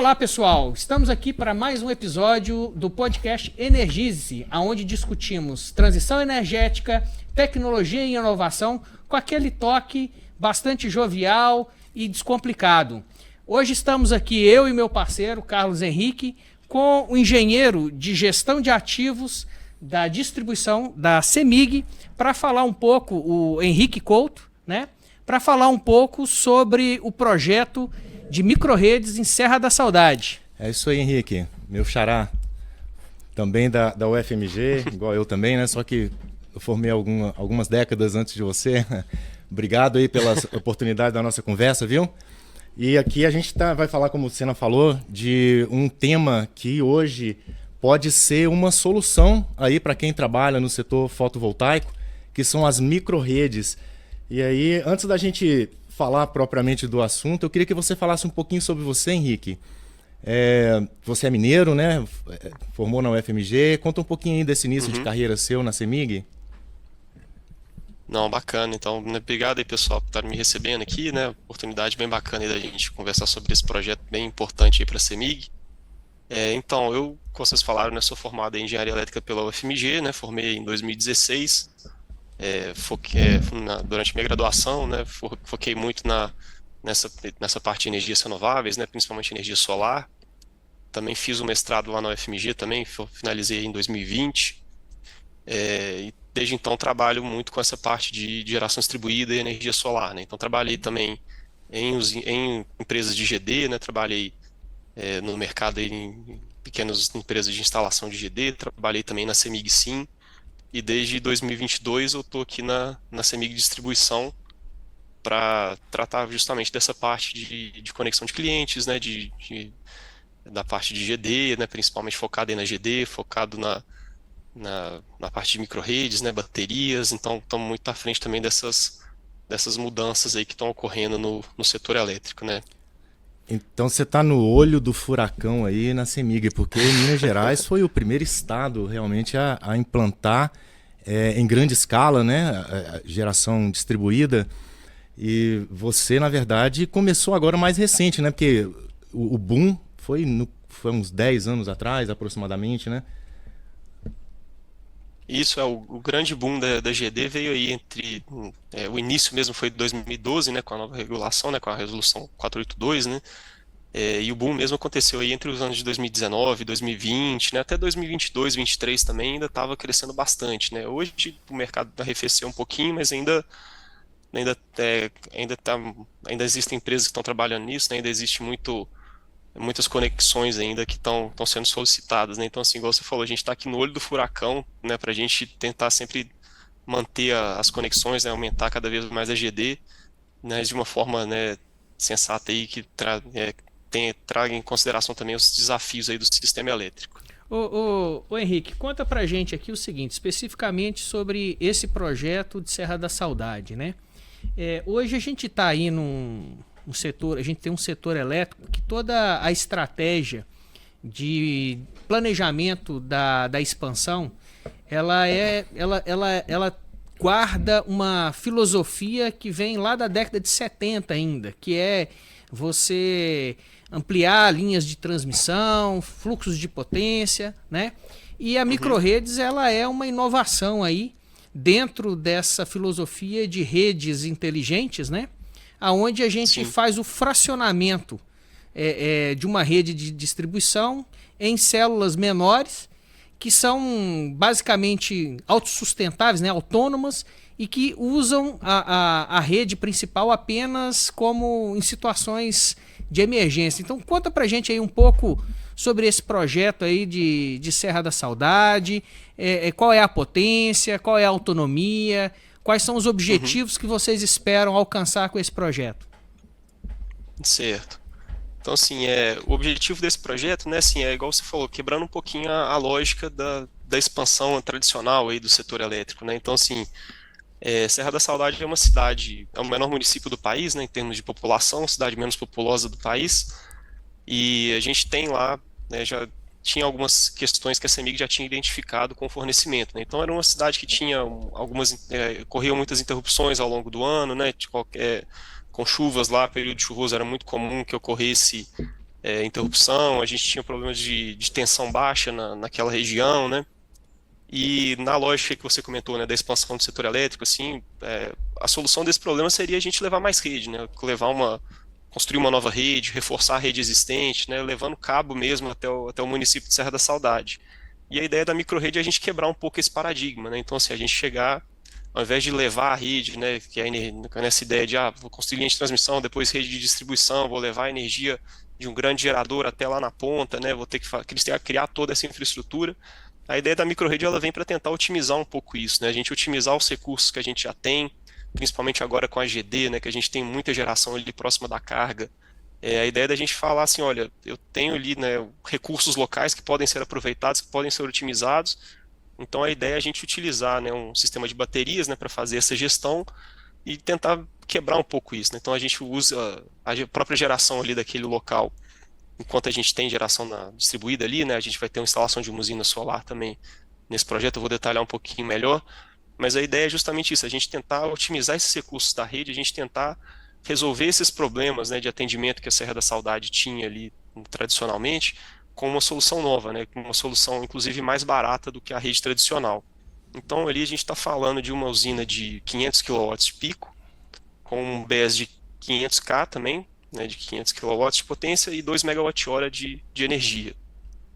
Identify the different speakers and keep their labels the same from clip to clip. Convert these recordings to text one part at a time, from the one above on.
Speaker 1: Olá, pessoal! Estamos aqui para mais um episódio do podcast Energize-se, onde discutimos transição energética, tecnologia e inovação com aquele toque bastante jovial e descomplicado. Hoje estamos aqui, eu e meu parceiro, Carlos Henrique, com o engenheiro de gestão de ativos da distribuição da CEMIG, para falar um pouco, o Henrique Couto, né? Para falar um pouco sobre o projeto de microrredes em Serra da Saudade.
Speaker 2: É isso aí, Henrique. Meu xará, também da UFMG, igual eu também, né? Só que eu formei algumas décadas antes de você. Obrigado aí pela oportunidade da nossa conversa, viu? E aqui a gente vai falar, como o Senna falou, de um tema que hoje pode ser uma solução aí para quem trabalha no setor fotovoltaico, que são as microrredes. E aí, antes da gente falar propriamente do assunto, eu queria que você falasse um pouquinho sobre você, Henrique. Você é mineiro, né? Formou na UFMG. Conta um pouquinho aí desse início de carreira seu na CEMIG.
Speaker 3: Não, bacana. Então, né, obrigado aí, pessoal, por estar me recebendo aqui, né? Oportunidade bem bacana aí da gente conversar sobre esse projeto bem importante aí para a CEMIG. Então, eu, como vocês falaram, né, sou formado em Engenharia Elétrica pela UFMG, né? Formei em 2016. Durante minha graduação, né, foquei muito nessa parte de energias renováveis, né, principalmente energia solar. Também fiz um mestrado lá na UFMG, também finalizei em 2020. E desde então trabalho muito com essa parte de geração distribuída e energia solar, né. Então trabalhei também em empresas de GD, né, trabalhei no mercado aí, em pequenas empresas de instalação de GD, trabalhei também na CEMIG Sim. E desde 2022 eu estou aqui na CEMIG Distribuição para tratar justamente dessa parte de conexão de clientes, né, da parte de GD, né, principalmente focado aí na GD, focado na parte de microrredes, né, baterias. Então estamos muito à frente também dessas mudanças aí que estão ocorrendo no setor elétrico, né.
Speaker 2: Então você está no olho do furacão aí na CEMIG, porque Minas Gerais foi o primeiro estado realmente a implantar em grande escala, né, a geração distribuída. E você, na verdade, começou agora mais recente, né, porque o boom foi uns 10 anos atrás, aproximadamente, né?
Speaker 3: Isso, o grande boom da GD veio aí o início mesmo foi em 2012, né, com a nova regulação, né, com a resolução 482, né, e o boom mesmo aconteceu aí entre os anos de 2019, 2020, né, até 2022, 2023 também ainda estava crescendo bastante, né. Hoje o mercado arrefeceu um pouquinho, mas ainda existem empresas que estão trabalhando nisso, né, ainda existe muitas conexões ainda que estão sendo solicitadas, né? Então, assim, igual você falou, a gente está aqui no olho do furacão, né, para a gente tentar sempre manter as conexões, né, aumentar cada vez mais a GD, né, de uma forma, né, sensata aí, que traga em consideração também os desafios aí do sistema elétrico.
Speaker 1: Ô Henrique, conta pra gente aqui o seguinte, especificamente sobre esse projeto de Serra da Saudade, né? Hoje a gente está aí num setor, a gente tem um setor elétrico que toda a estratégia de planejamento da expansão, ela guarda uma filosofia que vem lá da década de 70 ainda, que é você ampliar linhas de transmissão, fluxos de potência, né? E a microrredes, ela é uma inovação aí dentro dessa filosofia de redes inteligentes, né? Onde a gente faz o fracionamento de uma rede de distribuição em células menores, que são basicamente autossustentáveis, né, autônomas, e que usam a rede principal apenas como em situações de emergência. Então conta pra gente aí um pouco sobre esse projeto aí de Serra da Saudade, qual é a potência, qual é a autonomia, quais são os objetivos que vocês esperam alcançar com esse projeto?
Speaker 3: Certo. Então, assim, o objetivo desse projeto, né, assim, igual você falou, quebrando um pouquinho a lógica da expansão tradicional aí do setor elétrico, né? Então, assim, Serra da Saudade é uma cidade, é o menor município do país, né, em termos de população, cidade menos populosa do país, e a gente tem lá, né, já tinha algumas questões que a CEMIG já tinha identificado com o fornecimento, né? Então era uma cidade que tinha ocorriam muitas interrupções ao longo do ano, né, com chuvas lá, período chuvoso era muito comum que ocorresse interrupção, a gente tinha problemas de tensão baixa naquela região, né? E na lógica que você comentou, né, da expansão do setor elétrico, assim, a solução desse problema seria a gente levar mais rede, né? Construir uma nova rede, reforçar a rede existente, né? Levando cabo mesmo até o município de Serra da Saudade. E a ideia da microrrede é a gente quebrar um pouco esse paradigma, né? Então, assim, a gente chegar, ao invés de levar a rede, né, que é nessa ideia de, vou construir linha de transmissão, depois rede de distribuição, vou levar a energia de um grande gerador até lá na ponta, né? Vou ter que criar toda essa infraestrutura. A ideia da microrrede ela vem para tentar otimizar um pouco isso, né? A gente otimizar os recursos que a gente já tem, principalmente agora com a GD, né? Que a gente tem muita geração ali próxima da carga. A ideia da gente falar assim, olha, eu tenho ali, né, recursos locais que podem ser aproveitados, que podem ser otimizados. Então a ideia é a gente utilizar, né, um sistema de baterias, né, para fazer essa gestão e tentar quebrar um pouco isso, né? Então a gente usa a própria geração ali daquele local. Enquanto a gente tem geração distribuída ali, né, a gente vai ter uma instalação de uma usina solar também nesse projeto, eu vou detalhar um pouquinho melhor, mas a ideia é justamente isso, a gente tentar otimizar esses recursos da rede, a gente tentar resolver esses problemas, né, de atendimento que a Serra da Saudade tinha ali tradicionalmente, com uma solução nova, né, com uma solução inclusive mais barata do que a rede tradicional. Então ali a gente está falando de uma usina de 500 kW pico, com um BES de 500K também, né, de 500 kW de potência e 2 MWh de energia,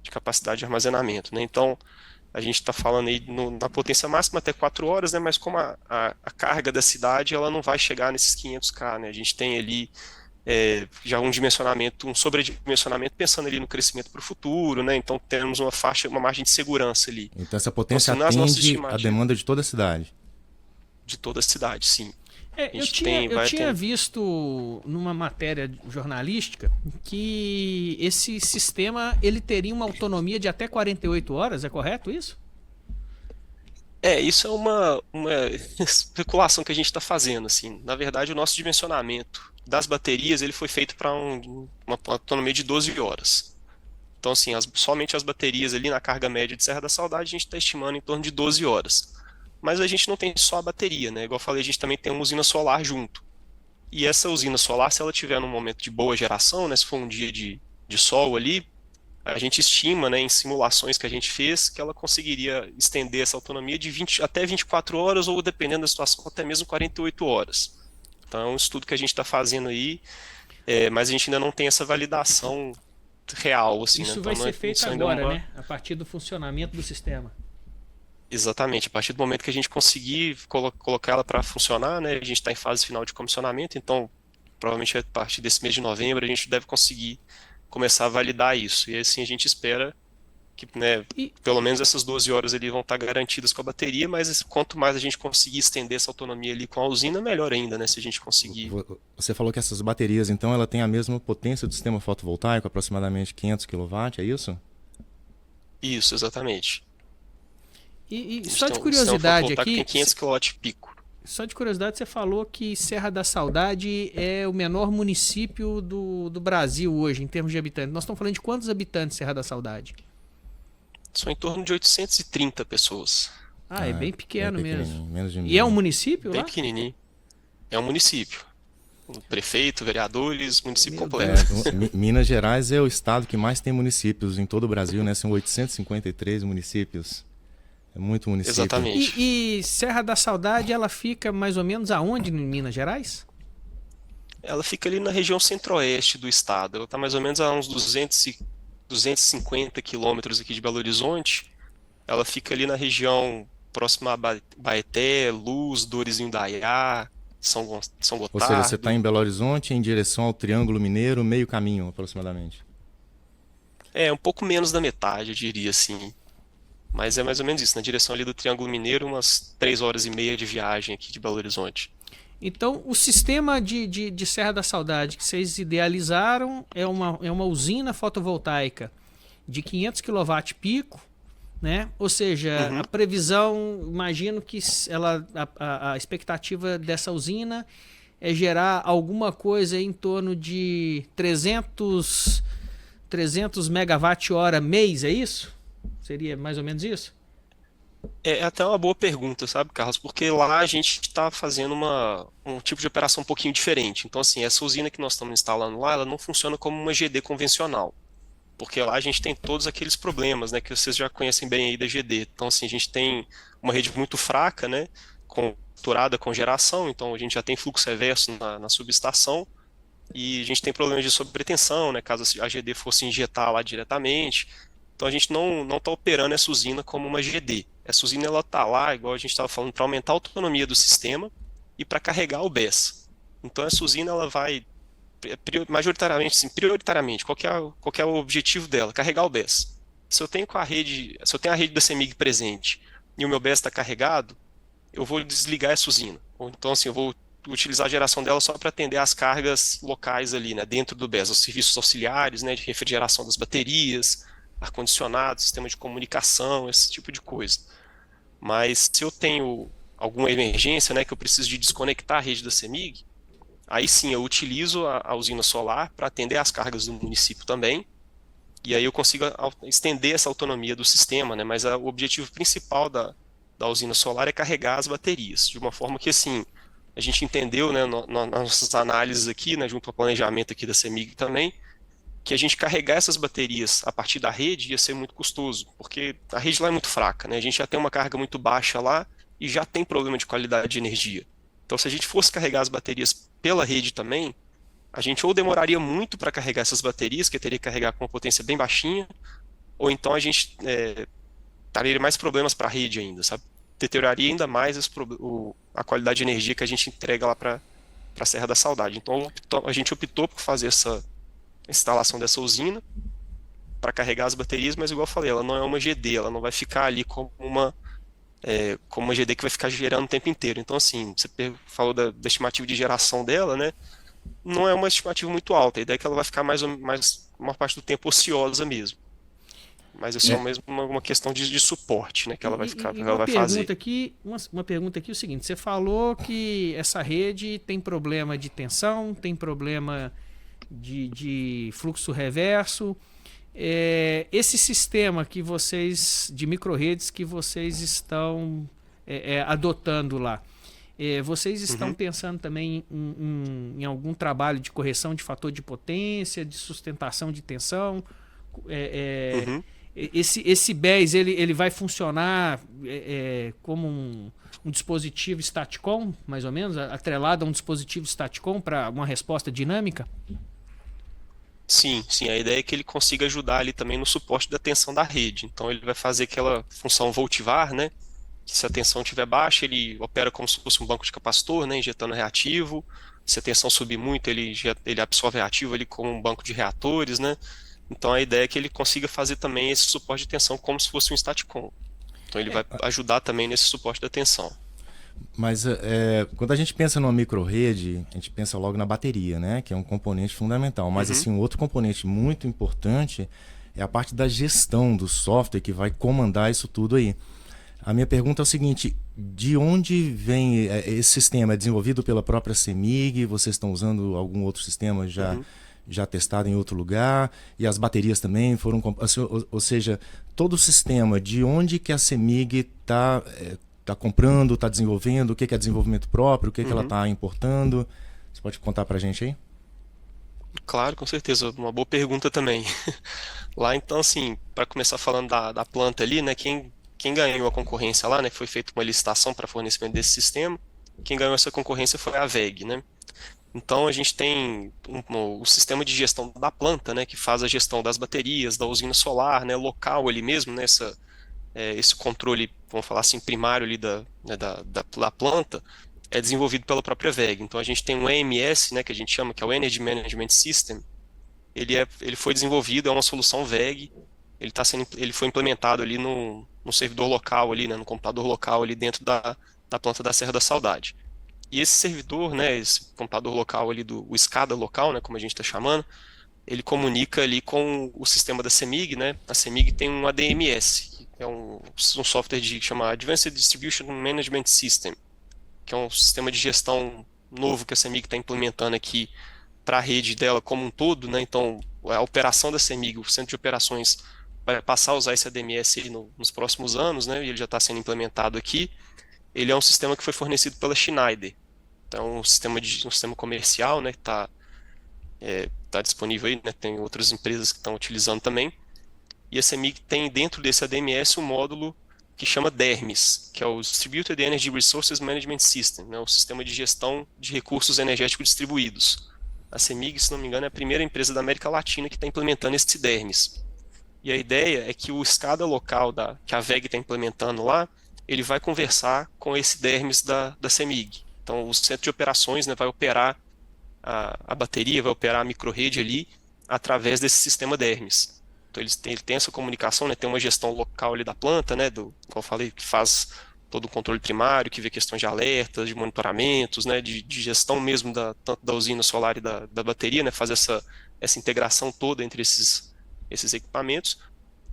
Speaker 3: de capacidade de armazenamento, né? Então, a gente está falando aí na potência máxima até 4 horas, né? Mas como a carga da cidade ela não vai chegar nesses 500K, né? A gente tem ali já um dimensionamento, um sobredimensionamento pensando ali no crescimento para o futuro, né? Então, temos uma margem de segurança ali.
Speaker 2: Então, essa potência
Speaker 3: Então,
Speaker 2: atende a demanda de toda a cidade?
Speaker 3: De toda a cidade, sim.
Speaker 1: Eu tinha visto numa matéria jornalística que esse sistema ele teria uma autonomia de até 48 horas, é correto isso?
Speaker 3: Isso é uma especulação que a gente está fazendo, assim. Na verdade, o nosso dimensionamento das baterias ele foi feito para uma autonomia de 12 horas. Então, assim, somente as baterias ali na carga média de Serra da Saudade a gente está estimando em torno de 12 horas. Mas a gente não tem só a bateria, né? Igual eu falei, a gente também tem uma usina solar junto. E essa usina solar, se ela tiver num momento de boa geração, né? Se for um dia de sol ali, a gente estima, né, em simulações que a gente fez, que ela conseguiria estender essa autonomia de 20 até 24 horas, ou dependendo da situação, até mesmo 48 horas. Então é um estudo que a gente está fazendo aí, mas a gente ainda não tem essa validação real. Assim,
Speaker 1: isso
Speaker 3: né?
Speaker 1: vai
Speaker 3: Então,
Speaker 1: ser feito agora, né? A partir do funcionamento do sistema.
Speaker 3: Exatamente, a partir do momento que a gente conseguir colocar ela para funcionar, né, a gente está em fase final de comissionamento, então provavelmente a partir desse mês de novembro a gente deve conseguir começar a validar isso, e assim a gente espera que, né, pelo menos essas 12 horas ali vão estar garantidas com a bateria, mas quanto mais a gente conseguir estender essa autonomia ali com a usina, melhor ainda, né, se a gente conseguir.
Speaker 2: Você falou que essas baterias, então, ela tem a mesma potência do sistema fotovoltaico, aproximadamente 500 kW, é isso?
Speaker 3: Isso, exatamente.
Speaker 1: E só de curiosidade aqui,
Speaker 3: tem 500 kW pico.
Speaker 1: Só de curiosidade, você falou que Serra da Saudade é o menor município do Brasil hoje, em termos de habitantes. Nós estamos falando de quantos habitantes Serra da Saudade?
Speaker 3: São em torno de 830 pessoas.
Speaker 1: É bem pequeno mesmo.
Speaker 2: Menos de
Speaker 1: E é um município
Speaker 3: bem
Speaker 1: lá?
Speaker 3: Pequenininho. É um município. Prefeito, vereadores, município completo.
Speaker 2: Minas Gerais é o estado que mais tem municípios em todo o Brasil, né? São 853 municípios. É muito município.
Speaker 3: Exatamente.
Speaker 1: E Serra da Saudade, ela fica mais ou menos aonde em Minas Gerais?
Speaker 3: Ela fica ali na região centro-oeste do estado. Ela está mais ou menos a uns 250 quilômetros aqui de Belo Horizonte. Ela fica ali na região próxima a Baeté, Luz, Dorizinho-Daiá, São Gotardo.
Speaker 2: Ou seja, você está em Belo Horizonte em direção ao Triângulo Mineiro, meio caminho aproximadamente.
Speaker 3: Um pouco menos da metade, eu diria assim. Mas é mais ou menos isso, na direção ali do Triângulo Mineiro, umas 3 horas e meia de viagem aqui de Belo Horizonte.
Speaker 1: Então, o sistema de Serra da Saudade que vocês idealizaram é uma usina fotovoltaica de 500 kW pico, né? Ou seja, a previsão, imagino que a expectativa dessa usina é gerar alguma coisa em torno de 300 megawatt-hora mês, é isso? Seria mais ou menos isso?
Speaker 3: É até uma boa pergunta, sabe, Carlos? Porque lá a gente está fazendo um tipo de operação um pouquinho diferente. Então, assim, essa usina que nós estamos instalando lá, ela não funciona como uma GD convencional. Porque lá a gente tem todos aqueles problemas, né, que vocês já conhecem bem aí da GD. Então, assim, a gente tem uma rede muito fraca, né, misturada com geração, então a gente já tem fluxo reverso na subestação, e a gente tem problemas de sobretensão, né, caso a GD fosse injetar lá diretamente. Então a gente não está operando essa usina como uma GD. Essa usina ela está lá, igual a gente estava falando, para aumentar a autonomia do sistema e para carregar o BESS. Então essa usina ela vai majoritariamente, sim, prioritariamente, qual que é o objetivo dela? Carregar o BESS. Se eu tenho a rede da CEMIG presente e o meu BESS está carregado, eu vou desligar essa usina. Ou então, assim, eu vou utilizar a geração dela só para atender as cargas locais ali, né, dentro do BESS, os serviços auxiliares, né, de refrigeração das baterias, ar-condicionado, sistema de comunicação, esse tipo de coisa. Mas se eu tenho alguma emergência, né, que eu preciso de desconectar a rede da CEMIG, aí sim eu utilizo a usina solar para atender as cargas do município também, e aí eu consigo estender essa autonomia do sistema, né? Mas o objetivo principal da usina solar é carregar as baterias, de uma forma que, assim, a gente entendeu, né, nas nossas análises aqui, né, junto ao planejamento aqui da CEMIG também, que a gente carregar essas baterias a partir da rede ia ser muito custoso, porque a rede lá é muito fraca, né? A gente já tem uma carga muito baixa lá e já tem problema de qualidade de energia. Então, se a gente fosse carregar as baterias pela rede também, a gente ou demoraria muito para carregar essas baterias, que teria que carregar com uma potência bem baixinha, ou então a gente traria mais problemas para a rede ainda, sabe? Deterioraria ainda mais a qualidade de energia que a gente entrega lá para a Serra da Saudade. Então a gente optou por fazer essa instalação dessa usina para carregar as baterias, mas igual eu falei, ela não é uma GD, ela não vai ficar ali como uma GD que vai ficar gerando o tempo inteiro. Então, assim, você falou da estimativa de geração dela, né? Não é uma estimativa muito alta. A ideia é que ela vai ficar mais uma parte do tempo ociosa mesmo. Mas é só
Speaker 2: É,
Speaker 3: mesmo uma questão de suporte, né, que ela vai ficar, que ela
Speaker 1: Uma
Speaker 3: vai fazer.
Speaker 1: pergunta aqui, uma pergunta aqui é o seguinte: você falou que essa rede tem problema de tensão, tem problema de fluxo reverso. Esse sistema que vocês de microredes que vocês estão adotando lá, vocês estão
Speaker 3: Uhum,
Speaker 1: pensando também em algum trabalho de correção de fator de potência, de sustentação de tensão? É,
Speaker 3: uhum.
Speaker 1: esse BES ele vai funcionar como um dispositivo Statcom, mais ou menos, atrelado a um dispositivo Statcom para uma resposta dinâmica?
Speaker 3: Sim, sim, a ideia é que ele consiga ajudar ali também no suporte da tensão da rede. Então ele vai fazer aquela função voltivar, né? Que se a tensão estiver baixa, ele opera como se fosse um banco de capacitor, né? Injetando reativo. Se a tensão subir muito, ele absorve reativo ali como um banco de reatores, né? Então a ideia é que ele consiga fazer também esse suporte de tensão como se fosse um Statcom. Então ele vai ajudar também nesse suporte da tensão.
Speaker 2: mas quando a gente pensa numa microrede, a gente pensa logo na bateria, né? Que é um componente fundamental. Mas
Speaker 3: Uhum,
Speaker 2: assim, um outro componente muito importante é a parte da gestão do software que vai comandar isso tudo aí. A minha pergunta é o seguinte: de onde vem esse sistema? É desenvolvido pela própria CEMIG? Vocês estão usando algum outro sistema
Speaker 3: uhum.
Speaker 2: já testado em outro lugar? E as baterias também foram... Ou seja, todo o sistema, de onde que a CEMIG tá comprando, está desenvolvendo? O que é desenvolvimento próprio? O que ela
Speaker 3: Uhum.
Speaker 2: está importando? Você pode contar para a gente aí?
Speaker 3: Claro, com certeza, uma boa pergunta também. Lá então, assim, para começar falando da planta ali, né, quem ganhou a concorrência lá, né, foi feita uma licitação para fornecimento desse sistema, quem ganhou essa concorrência foi a WEG, né. Então a gente tem o sistema de gestão da planta, né, que faz a gestão das baterias, da usina solar, né, local ali mesmo, né, esse controle, vamos falar assim, primário ali da planta, é desenvolvido pela própria WEG. Então a gente tem um EMS, né, que a gente chama, que é o Energy Management System. Ele foi desenvolvido, é uma solução WEG. Ele foi implementado ali no servidor local ali, né, no computador local ali dentro da planta da Serra da Saudade. E esse servidor, né, esse computador local ali o SCADA local, né, como a gente está chamando, ele comunica ali com o sistema da CEMIG, né? A CEMIG tem um ADMS, que é um software que chama Advanced Distribution Management System, que é um sistema de gestão novo que a CEMIG está implementando aqui para a rede dela como um todo, né? Então, a operação da CEMIG, o centro de operações, vai passar a usar esse ADMS aí nos próximos anos, né? E ele já está sendo implementado aqui. Ele é um sistema que foi fornecido pela Schneider. Então, um sistema comercial, né? Que tá disponível aí, né? Tem outras empresas que estão utilizando também. E a CEMIG tem dentro desse ADMS um módulo que chama DERMS, que é o Distributed Energy Resources Management System, né? O sistema de gestão de recursos energéticos distribuídos. A CEMIG, se não me engano, é a primeira empresa da América Latina que está implementando esse DERMS. E a ideia é que o SCADA local que a WEG está implementando lá, ele vai conversar com esse DERMS da CEMIG. Então, o centro de operações, né, vai operar a bateria, vai operar a microrrede ali através desse sistema DERMS. Então, ele tem essa comunicação, né, tem uma gestão local ali da planta, né, como eu falei, que faz todo o controle primário, que vê questões de alertas, de monitoramentos, né, de gestão mesmo tanto da usina solar e da bateria, né, faz essa integração toda entre esses equipamentos,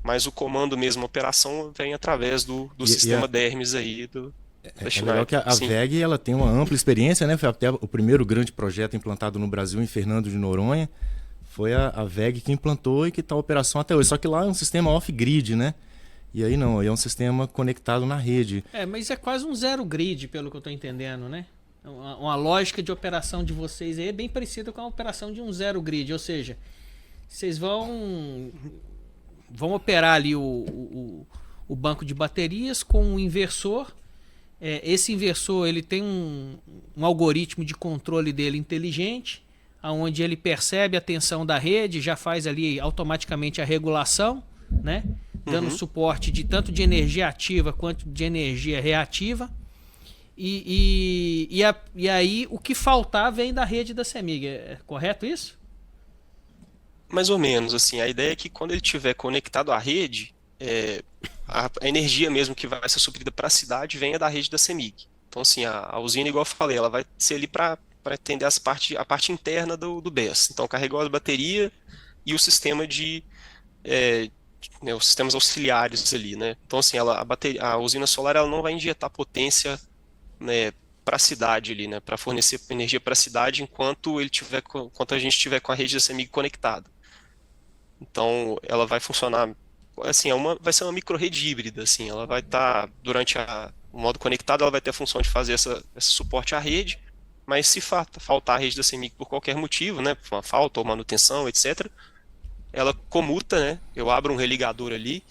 Speaker 3: mas o comando mesmo, a operação, vem através do sistema DERMS aí da
Speaker 2: É legal que a WEG ela tem uma ampla experiência, né? Foi até o primeiro grande projeto implantado no Brasil, em Fernando de Noronha. Foi a WEG que implantou e que está em operação até hoje. Só que lá é um sistema off-grid, né? E aí não, aí é um sistema conectado na rede.
Speaker 1: Mas é quase um zero grid, pelo que eu estou entendendo, né? Uma lógica de operação de vocês aí é bem parecida com a operação de um zero grid, ou seja, vocês vão operar ali o banco de baterias com um inversor. Esse inversor ele tem um algoritmo de controle dele inteligente, onde ele percebe a tensão da rede, já faz ali automaticamente a regulação, né? Dando suporte tanto de energia ativa quanto de energia reativa. E aí o que faltar vem da rede da CEMIG. É correto isso?
Speaker 3: Mais ou menos, assim, a ideia é que quando ele estiver conectado à rede, a energia mesmo que vai ser suprida para a cidade venha da rede da CEMIG. Então, assim, a usina, igual eu falei, ela vai ser ali para atender a parte interna do BESS. Então, carregou a bateria e o sistema os sistemas auxiliares ali, né? Então, assim, a usina solar ela não vai injetar potência, né, para a cidade ali, né, para fornecer energia para a cidade enquanto a gente tiver com a rede da CEMIG conectada. Então, ela vai funcionar assim, vai ser uma microrrede híbrida, assim, ela vai estar durante o modo conectado, ela vai ter a função de fazer esse suporte à rede, mas se faltar a rede da CEMIG por qualquer motivo, né, por uma falta ou manutenção, etc., ela comuta, né, eu abro um religador ali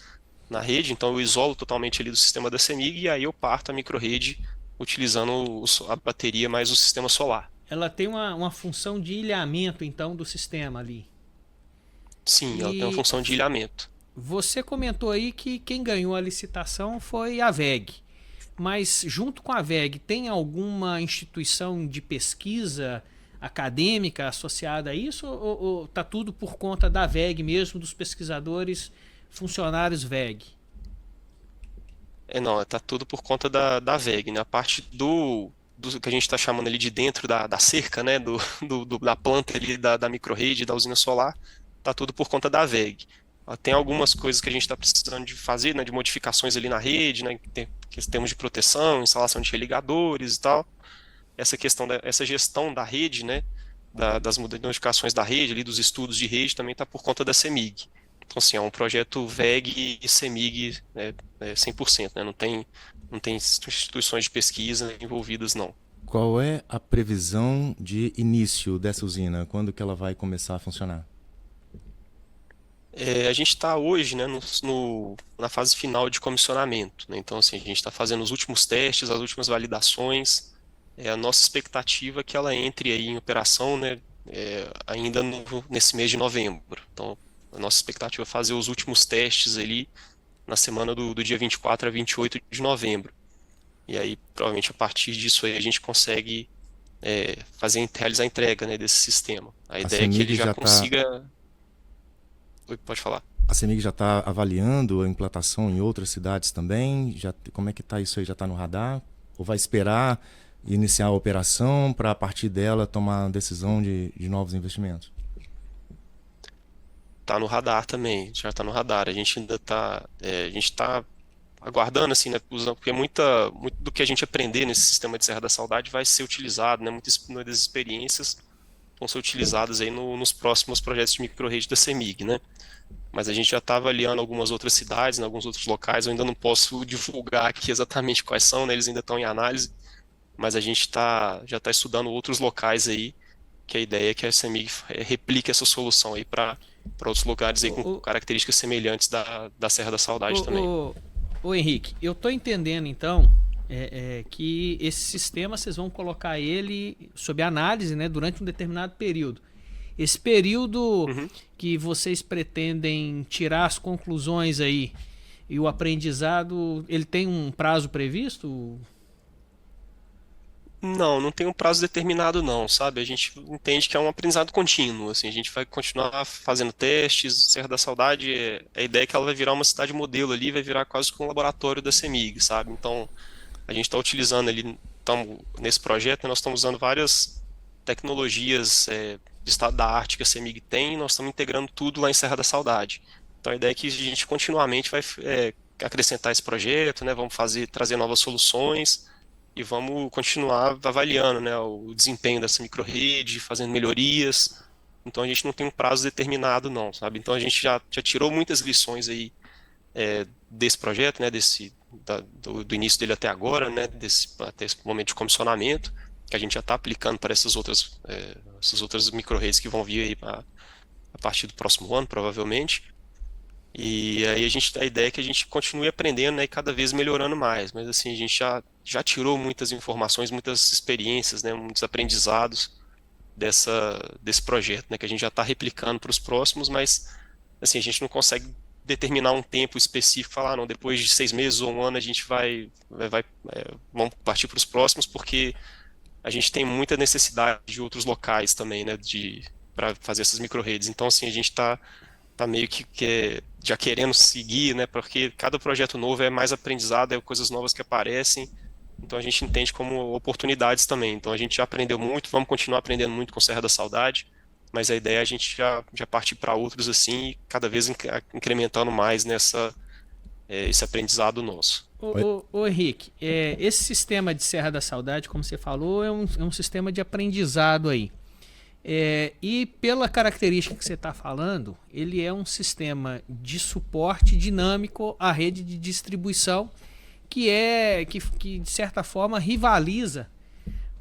Speaker 3: na rede, então eu isolo totalmente ali do sistema da CEMIG e aí eu parto a microrrede utilizando a bateria mais o sistema solar.
Speaker 1: Ela tem uma função de ilhamento, então, do sistema ali.
Speaker 3: Sim, ela tem uma função de ilhamento.
Speaker 1: Você comentou aí que quem ganhou a licitação foi a WEG. Mas junto com a WEG, tem alguma instituição de pesquisa acadêmica associada a isso? Ou está tudo por conta da WEG mesmo, dos pesquisadores, funcionários WEG?
Speaker 3: Não, está tudo por conta da WEG, né? A parte do que a gente está chamando ali de dentro da cerca, né? Da planta ali da microrrede, da usina solar, está tudo por conta da WEG. Tem algumas coisas que a gente está precisando de fazer, né, de modificações ali na rede, né, termos de proteção, instalação de religadores e tal. Essa gestão da rede, né, das modificações da rede, ali, dos estudos de rede, também está por conta da CEMIG. Então, assim, é um projeto WEG e CEMIG 100%, né, não tem instituições de pesquisa envolvidas, não.
Speaker 2: Qual é a previsão de início dessa usina? Quando que ela vai começar a funcionar?
Speaker 3: A gente está hoje, né, na fase final de comissionamento, né? Então, assim, a gente está fazendo os últimos testes, as últimas validações. A nossa expectativa é que ela entre aí em operação, né, ainda nesse mês de novembro. Então, a nossa expectativa é fazer os últimos testes ali na semana do dia 24 a 28 de novembro. E aí, provavelmente, a partir disso aí a gente consegue realizar a entrega, né, desse sistema. A ideia é que ele já consiga... Oi, pode falar.
Speaker 2: A CEMIG já está avaliando a implantação em outras cidades também? Como é que está isso aí? Já está no radar? Ou vai esperar iniciar a operação para, a partir dela, tomar a decisão de novos investimentos?
Speaker 3: Está no radar também, já está no radar. A gente ainda está aguardando, assim, né, porque muito do que a gente aprender nesse sistema de Serra da Saudade vai ser utilizado, né, muitas das experiências vão ser utilizadas aí nos próximos projetos de microrrede da CEMIG, né? mas a gente já está avaliando algumas outras cidades, em alguns outros locais. Eu ainda não posso divulgar aqui exatamente quais são, né? Eles ainda estão em análise, mas a gente já está estudando outros locais aí, que a ideia é que a CEMIG replique essa solução aí para outros lugares aí com
Speaker 1: O,
Speaker 3: características semelhantes da Serra da Saudade também.
Speaker 1: o Henrique, eu estou entendendo então que esse sistema vocês vão colocar ele sob análise, né, durante um determinado período. Esse período que vocês pretendem tirar as conclusões aí e o aprendizado, ele tem um prazo previsto?
Speaker 3: Não tem um prazo determinado não, sabe? A gente entende que é um aprendizado contínuo, assim, a gente vai continuar fazendo testes. Serra da Saudade, a ideia é que ela vai virar uma cidade modelo ali, vai virar quase que um laboratório da CEMIG, sabe? Então, a gente está utilizando ali, nesse projeto, né, nós estamos usando várias tecnologias de estado da arte que a CEMIG tem, e nós estamos integrando tudo lá em Serra da Saudade. Então, a ideia é que a gente continuamente vai acrescentar esse projeto, né? Vamos trazer novas soluções, e vamos continuar avaliando, né, o desempenho dessa microrrede, fazendo melhorias. Então a gente não tem um prazo determinado não, sabe? Então a gente já tirou muitas lições aí desse projeto, né, do início dele até agora, né, até esse momento de comissionamento, que a gente já está aplicando para essas outras microrredes que vão vir aí a partir do próximo ano, provavelmente. E aí a ideia é que a gente continue aprendendo, né, e cada vez melhorando mais. Mas assim, a gente já tirou muitas informações, muitas experiências, né, muitos aprendizados desse projeto, né, que a gente já está replicando para os próximos, mas assim, a gente não consegue determinar um tempo específico, falar, não, depois de 6 meses ou um ano a gente vamos partir para os próximos, porque a gente tem muita necessidade de outros locais também, né, para fazer essas microrredes. Então assim, a gente está meio que já querendo seguir, né? Porque cada projeto novo é mais aprendizado, coisas novas que aparecem. Então a gente entende como oportunidades também. Então a gente já aprendeu muito, vamos continuar aprendendo muito com Serra da Saudade, mas a ideia é a gente já partir para outros assim, e cada vez incrementando mais esse aprendizado nosso.
Speaker 1: Ô Henrique, esse sistema de Serra da Saudade, como você falou, é um sistema de aprendizado aí. E pela característica que você está falando, ele é um sistema de suporte dinâmico à rede de distribuição que de certa forma rivaliza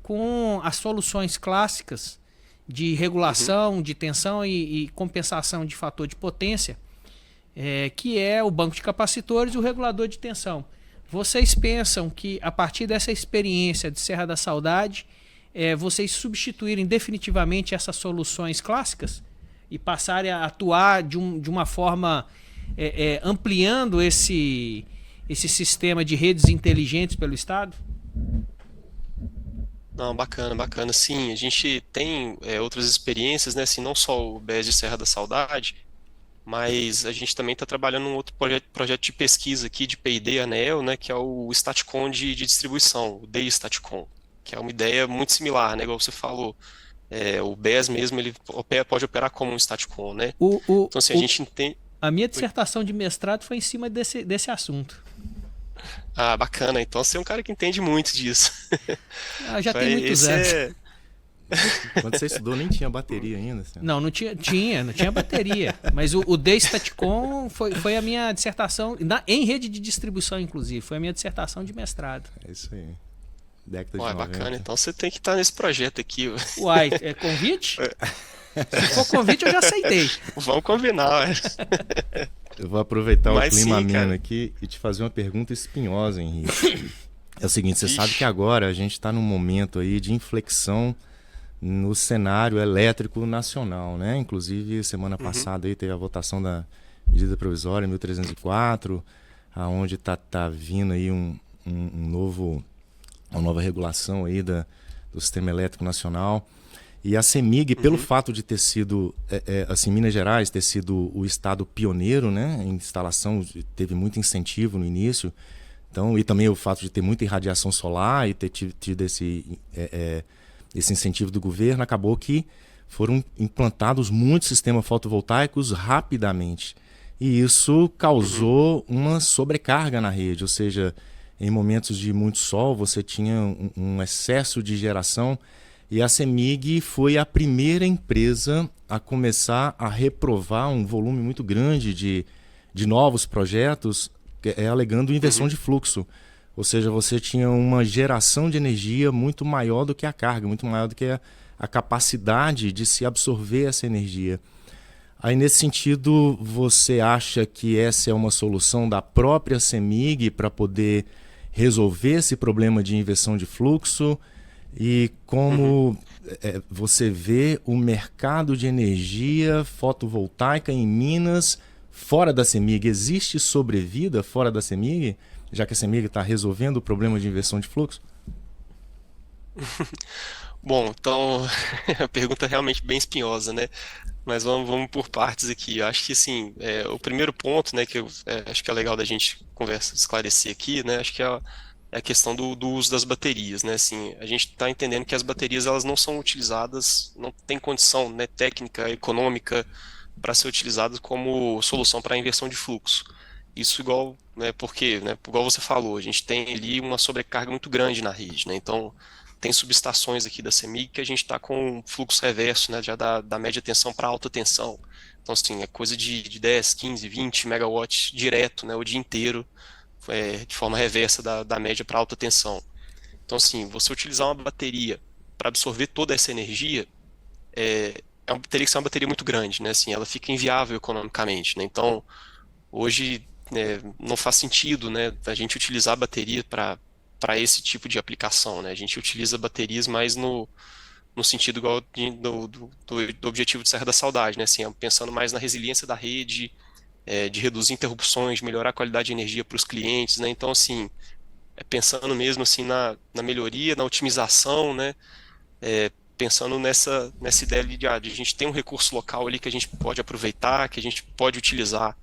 Speaker 1: com as soluções clássicas de regulação, de tensão e compensação de fator de potência, que é o banco de capacitores e o regulador de tensão. Vocês pensam que a partir dessa experiência de Serra da Saudade, vocês substituírem definitivamente essas soluções clássicas e passarem a atuar de uma forma ampliando esse sistema de redes inteligentes pelo Estado?
Speaker 3: Não, bacana. Sim, a gente tem outras experiências, né? Assim, não só o BES de Serra da Saudade, mas a gente também está trabalhando num outro projeto de pesquisa aqui de P&D ANEEL, né? Que é o Statcom de distribuição, o DI Statcom, que é uma ideia muito similar, né? Igual você falou, o BES mesmo ele pode operar como um Statcom, né? Então, assim, a gente entende.
Speaker 1: A minha dissertação de mestrado foi em cima desse assunto.
Speaker 3: Ah, bacana. Então você é um cara que entende muito disso.
Speaker 1: Já tem muitos anos.
Speaker 2: Quando você estudou nem tinha bateria ainda? Assim.
Speaker 1: Não tinha bateria. Mas o D-Statcom foi a minha dissertação, em rede de distribuição, inclusive. Foi a minha dissertação de mestrado.
Speaker 2: É isso aí. Década de 90.
Speaker 3: Bacana. Então você tem que estar nesse projeto aqui.
Speaker 1: Uai, é convite? Se for convite, eu já aceitei.
Speaker 3: Vamos combinar.
Speaker 2: Eu vou aproveitar o clima ameno
Speaker 3: cara,
Speaker 2: aqui e te fazer uma pergunta espinhosa, Henrique. É o seguinte, você sabe que agora a gente está num momento aí de inflexão no cenário elétrico nacional, né? Inclusive, semana passada aí teve a votação da medida provisória 1304, aonde tá vindo aí uma nova regulação aí do sistema elétrico nacional. E a CEMIG, pelo fato de ter sido, assim, Minas Gerais ter sido o estado pioneiro, né, em instalação, teve muito incentivo no início, então, e também o fato de ter muita irradiação solar e ter tido esse incentivo do governo, acabou que foram implantados muitos sistemas fotovoltaicos rapidamente. E isso causou uma sobrecarga na rede, ou seja, em momentos de muito sol você tinha um excesso de geração. E a CEMIG foi a primeira empresa a começar a reprovar um volume muito grande de novos projetos, alegando inversão de fluxo. Ou seja, você tinha uma geração de energia muito maior do que a carga, muito maior do que a capacidade de se absorver essa energia. Aí, nesse sentido, você acha que essa é uma solução da própria CEMIG para poder resolver esse problema de inversão de fluxo? E como você vê o mercado de energia fotovoltaica em Minas fora da CEMIG? Existe sobrevida fora da CEMIG, já que a CEMIG está resolvendo o problema de inversão de fluxo?
Speaker 3: Bom, então, a pergunta é realmente bem espinhosa, né? Mas vamos por partes aqui. Eu acho que, assim, o primeiro ponto, né, que eu acho que é legal da gente esclarecer aqui, né, acho que é a questão do uso das baterias, né? Assim, a gente está entendendo que as baterias elas não são utilizadas, não tem condição, né, técnica, econômica para ser utilizadas como solução para a inversão de fluxo. Isso igual, né, porque, né, igual você falou, a gente tem ali uma sobrecarga muito grande na rede, né? Então, tem subestações aqui da CEMIG que a gente está com fluxo reverso, né, já da média tensão para alta tensão. Então, assim, é coisa de 10, 15, 20 megawatts direto, né, o dia inteiro, de forma reversa da média para alta tensão. Então, assim, você utilizar uma bateria para absorver toda essa energia, teria que ser uma bateria muito grande, né? Assim, ela fica inviável economicamente, né? Então, hoje, né, não faz sentido, né, a gente utilizar a bateria para esse tipo de aplicação, né? A gente utiliza baterias mais no sentido igual do objetivo de Serra da Saudade, né? Assim, pensando mais na resiliência da rede, de reduzir interrupções, de melhorar a qualidade de energia para os clientes, né? Então, assim, pensando mesmo assim na melhoria, na otimização, né? Pensando nessa ideia de a gente ter um recurso local ali que a gente pode aproveitar, que a gente pode utilizar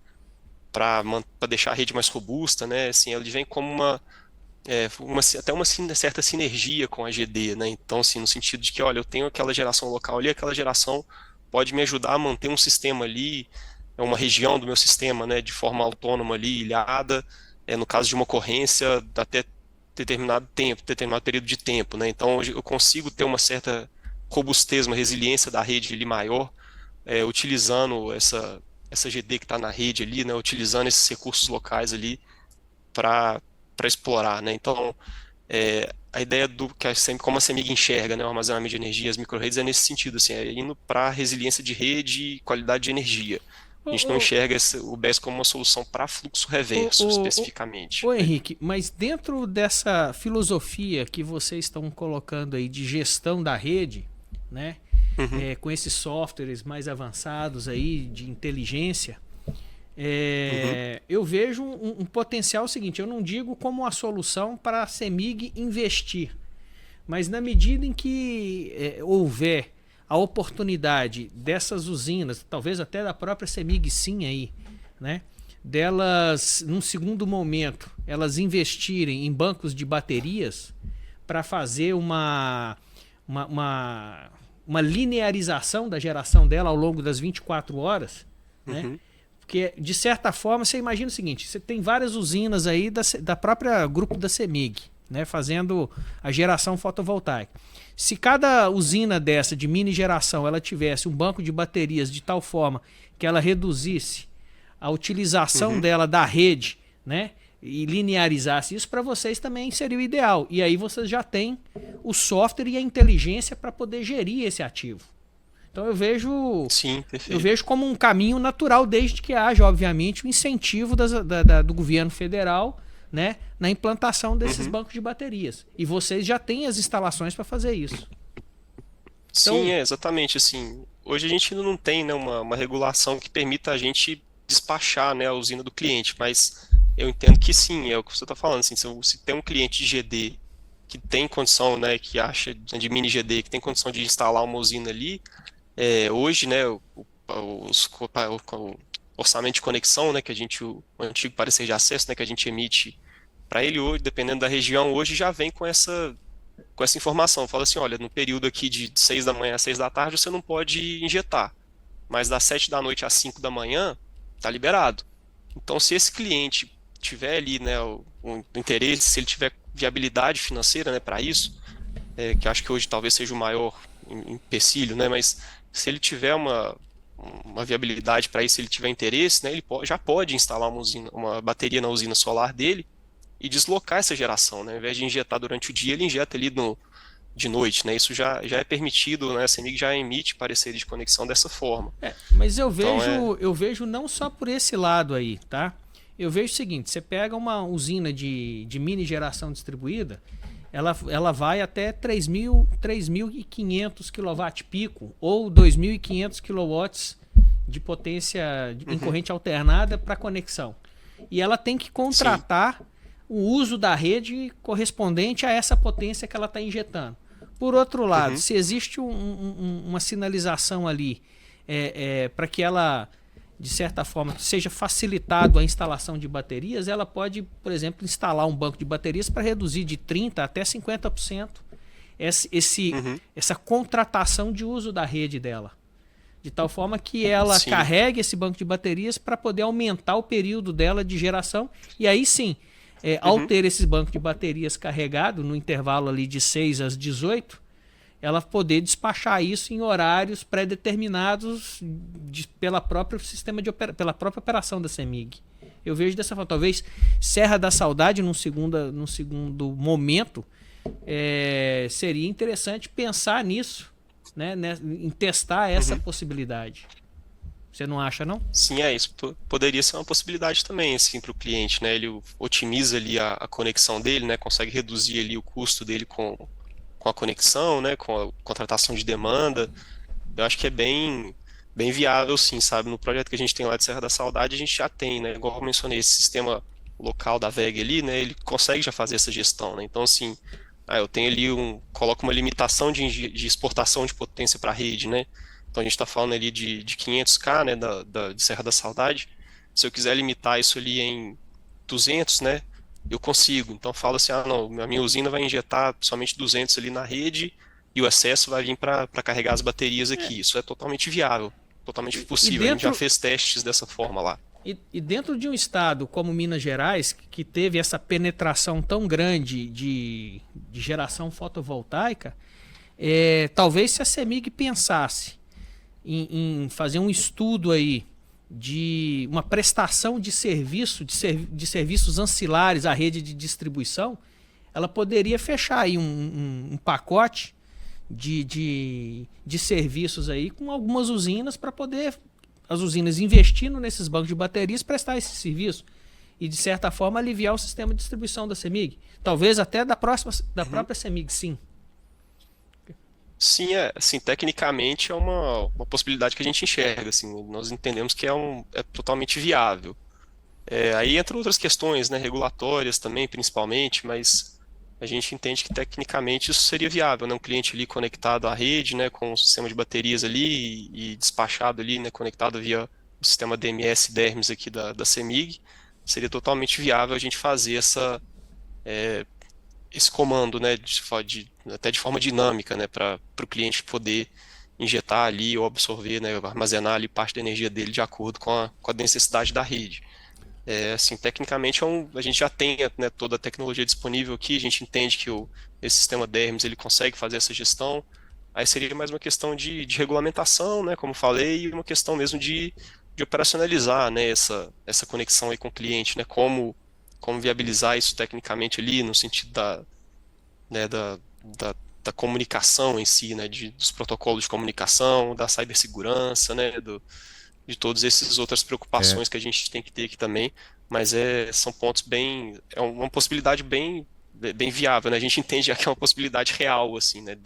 Speaker 3: para deixar a rede mais robusta, né? Assim, ele vem como até uma certa sinergia com a GD, né? Então, assim, no sentido de que, olha, eu tenho aquela geração local ali, aquela geração pode me ajudar a manter um sistema ali, uma região do meu sistema, né, de forma autônoma ali, ilhada, no caso de uma ocorrência até determinado tempo, determinado período de tempo, né? Então, eu consigo ter uma certa robustez, uma resiliência da rede ali maior, utilizando essa GD que está na rede ali, né, utilizando esses recursos locais ali para explorar, né? Então, a ideia como a CEMIG enxerga, né, o armazenamento de energia, as microredes é nesse sentido, assim, indo para resiliência de rede e qualidade de energia. A gente não enxerga o BESS como uma solução para fluxo reverso, especificamente.
Speaker 1: Ô Henrique, mas dentro dessa filosofia que vocês estão colocando aí de gestão da rede, né, com esses softwares mais avançados aí de inteligência, eu vejo um potencial seguinte, eu não digo como uma solução para a CEMIG investir, mas na medida em que houver a oportunidade dessas usinas, talvez até da própria CEMIG sim aí, né, delas, num segundo momento, elas investirem em bancos de baterias para fazer uma linearização da geração dela ao longo das 24 horas, né? Porque, de certa forma, você imagina o seguinte, você tem várias usinas aí da própria grupo da CEMIG, né, fazendo a geração fotovoltaica. Se cada usina dessa de mini geração ela tivesse um banco de baterias de tal forma que ela reduzisse a utilização dela da rede, né, e linearizasse isso, para vocês também seria o ideal. E aí vocês já têm o software e a inteligência para poder gerir esse ativo. Então eu vejo,
Speaker 3: Sim,
Speaker 1: como um caminho natural, desde que haja, obviamente, o incentivo do governo federal, né, na implantação desses bancos de baterias. E vocês já têm as instalações para fazer isso.
Speaker 3: Sim, exatamente. Assim, hoje a gente ainda não tem, né, uma regulação que permita a gente despachar, né, a usina do cliente, mas eu entendo que sim, é o que você está falando. Assim, se tem um cliente de GD que tem condição, né, que acha de mini GD, que tem condição de instalar uma usina ali, hoje, né, o orçamento de conexão, né, que o antigo parecer de acesso, né, que a gente emite para ele hoje, dependendo da região, hoje já vem com essa informação. Fala assim, olha, no período aqui de 6 da manhã a 6 da tarde você não pode injetar, mas das 7 da noite às 5 da manhã está liberado. Então, se esse cliente tiver ali, né, o interesse, se ele tiver viabilidade financeira, né, para isso, que acho que hoje talvez seja o maior empecilho, né? Mas se ele tiver uma viabilidade para isso, se ele tiver interesse, né, ele já pode instalar uma bateria na usina solar dele e deslocar essa geração, né? Ao invés de injetar durante o dia, ele injeta ali de noite, né? Isso já é permitido, né? A CEMIG já emite pareceres de conexão dessa forma.
Speaker 1: Mas
Speaker 3: Então,
Speaker 1: eu vejo não só por esse lado aí, tá? Eu vejo o seguinte, você pega uma usina de mini geração distribuída, ela vai até 3.500 kW-pico ou 2.500 kW de potência em corrente alternada para conexão. E ela tem que contratar o uso da rede correspondente a essa potência que ela está injetando. Por outro lado, se existe uma sinalização ali para que ela, de certa forma, seja facilitado a instalação de baterias, ela pode, por exemplo, instalar um banco de baterias para reduzir de 30% até 50% essa contratação de uso da rede dela. De tal forma que ela carregue esse banco de baterias para poder aumentar o período dela de geração. E aí sim, ao ter esse banco de baterias carregado no intervalo ali de 6 às 18, ela poder despachar isso em horários pré-determinados pela própria pela própria operação da CEMIG. Eu vejo dessa forma. Talvez Serra da Saudade, num segundo momento, seria interessante pensar nisso, né, em testar essa possibilidade. Você não acha, não?
Speaker 3: sim, isso poderia ser uma possibilidade também, assim, para o cliente, né? Ele otimiza ali a conexão dele, né? Consegue reduzir ali o custo dele com a conexão, né? Com a contratação de demanda. Eu acho que é bem viável, sim, sabe? No projeto que a gente tem lá de Serra da Saudade, a gente já tem, né? Igual eu mencionei, esse sistema local da VEG ali, né? Ele consegue já fazer essa gestão, né? Então, assim, eu tenho ali coloco uma limitação de exportação de potência para a rede, né? Então a gente está falando ali de 500K, né, de Serra da Saudade. Se eu quiser limitar isso ali em 200, né, eu consigo. Então eu falo assim, não, a minha usina vai injetar somente 200 ali na rede e o excesso vai vir para carregar as baterias aqui. Isso é totalmente viável, totalmente possível. A gente já fez testes dessa forma lá.
Speaker 1: E dentro de um estado como Minas Gerais, que teve essa penetração tão grande de geração fotovoltaica, talvez se a CEMIG pensasse em fazer um estudo aí de uma prestação de serviços ancilares à rede de distribuição, ela poderia fechar aí um pacote de serviços aí com algumas usinas para poder as usinas investindo nesses bancos de baterias prestar esse serviço e, de certa forma, aliviar o sistema de distribuição da CEMIG. Talvez até da própria CEMIG, sim.
Speaker 3: Sim, assim, tecnicamente é uma possibilidade que a gente enxerga, assim, nós entendemos que é totalmente viável. Aí entram outras questões, né, regulatórias também, principalmente, mas a gente entende que tecnicamente isso seria viável, né, um cliente ali conectado à rede, né, com um sistema de baterias ali e despachado ali, né, conectado via o sistema DMS DERMS aqui da CEMIG, seria totalmente viável a gente fazer esse comando, né, até de forma dinâmica, né, para o cliente poder injetar ali ou absorver, né, armazenar ali parte da energia dele de acordo com a necessidade da rede. Assim, tecnicamente a gente já tem, né, toda a tecnologia disponível aqui, a gente entende que esse sistema DERMS ele consegue fazer essa gestão. Aí seria mais uma questão de regulamentação, né, como falei, e uma questão mesmo de operacionalizar, né, essa conexão aí com o cliente, né, como viabilizar isso tecnicamente ali, no sentido da comunicação em si, né, dos protocolos de comunicação, da cibersegurança, né, de todas essas outras preocupações que a gente tem que ter aqui também, mas são pontos é uma possibilidade bem viável, né, a gente entende que é uma possibilidade real, assim, né,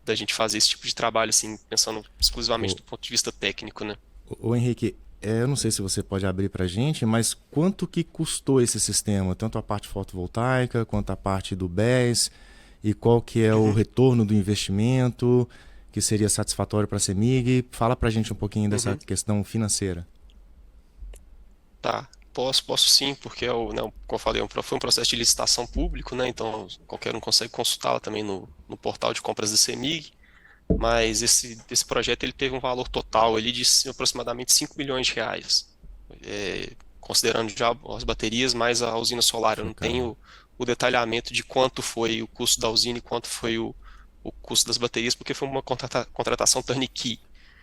Speaker 3: da gente fazer esse tipo de trabalho, assim, pensando exclusivamente do ponto de vista técnico, né.
Speaker 2: Ô Henrique, eu não sei se você pode abrir para a gente, mas quanto que custou esse sistema? Tanto a parte fotovoltaica quanto a parte do BES, e qual que é o retorno do investimento que seria satisfatório para a CEMIG? Fala para a gente um pouquinho dessa questão financeira.
Speaker 3: Tá, posso sim, porque como eu falei, foi um processo de licitação público, né? Então qualquer um consegue consultá-la também no portal de compras da CEMIG. Mas esse projeto ele teve um valor total ali de aproximadamente 5 milhões de reais, considerando já as baterias mais a usina solar. Eu não tenho o detalhamento de quanto foi o custo da usina e quanto foi o custo das baterias, porque foi uma contratação turnkey.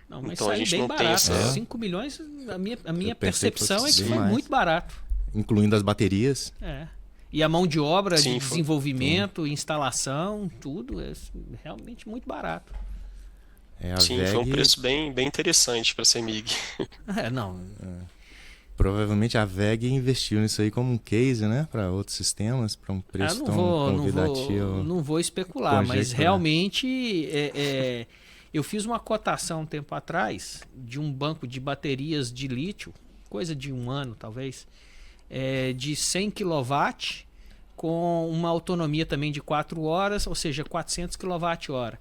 Speaker 1: Não, mas
Speaker 3: Então a
Speaker 1: saiu
Speaker 3: gente
Speaker 1: bem
Speaker 3: não tem
Speaker 1: barato.
Speaker 3: essa.
Speaker 1: 5 milhões, a minha
Speaker 2: Eu pensei que
Speaker 1: percepção é
Speaker 2: fosse
Speaker 1: que
Speaker 2: bem
Speaker 1: foi
Speaker 2: mais.
Speaker 1: muito barato.
Speaker 2: Incluindo as baterias.
Speaker 1: É. E a mão de obra de
Speaker 3: Sim, foi.
Speaker 1: desenvolvimento, instalação, tudo é realmente muito barato.
Speaker 2: É, a
Speaker 3: Sim, foi um
Speaker 2: VEG,
Speaker 3: preço bem interessante para a CEMIG.
Speaker 1: Não,
Speaker 2: provavelmente a VEG investiu nisso aí como um case, né? Para outros sistemas, para um preço
Speaker 1: não
Speaker 2: tão
Speaker 1: vou,
Speaker 2: convidativo.
Speaker 1: não vou especular, mas
Speaker 2: Conjecturar.
Speaker 1: realmente eu fiz uma cotação um tempo atrás de um banco de baterias de lítio, coisa de 1 ano talvez, de 100 kW com uma autonomia também de 4 horas, ou seja, 400 kWh.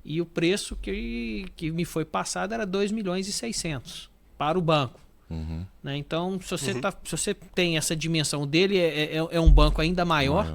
Speaker 1: E o preço que me foi passado era 2 milhões e 600 para o banco.
Speaker 2: Uhum.
Speaker 1: Né? Então, se você tem essa dimensão dele, é um banco ainda maior,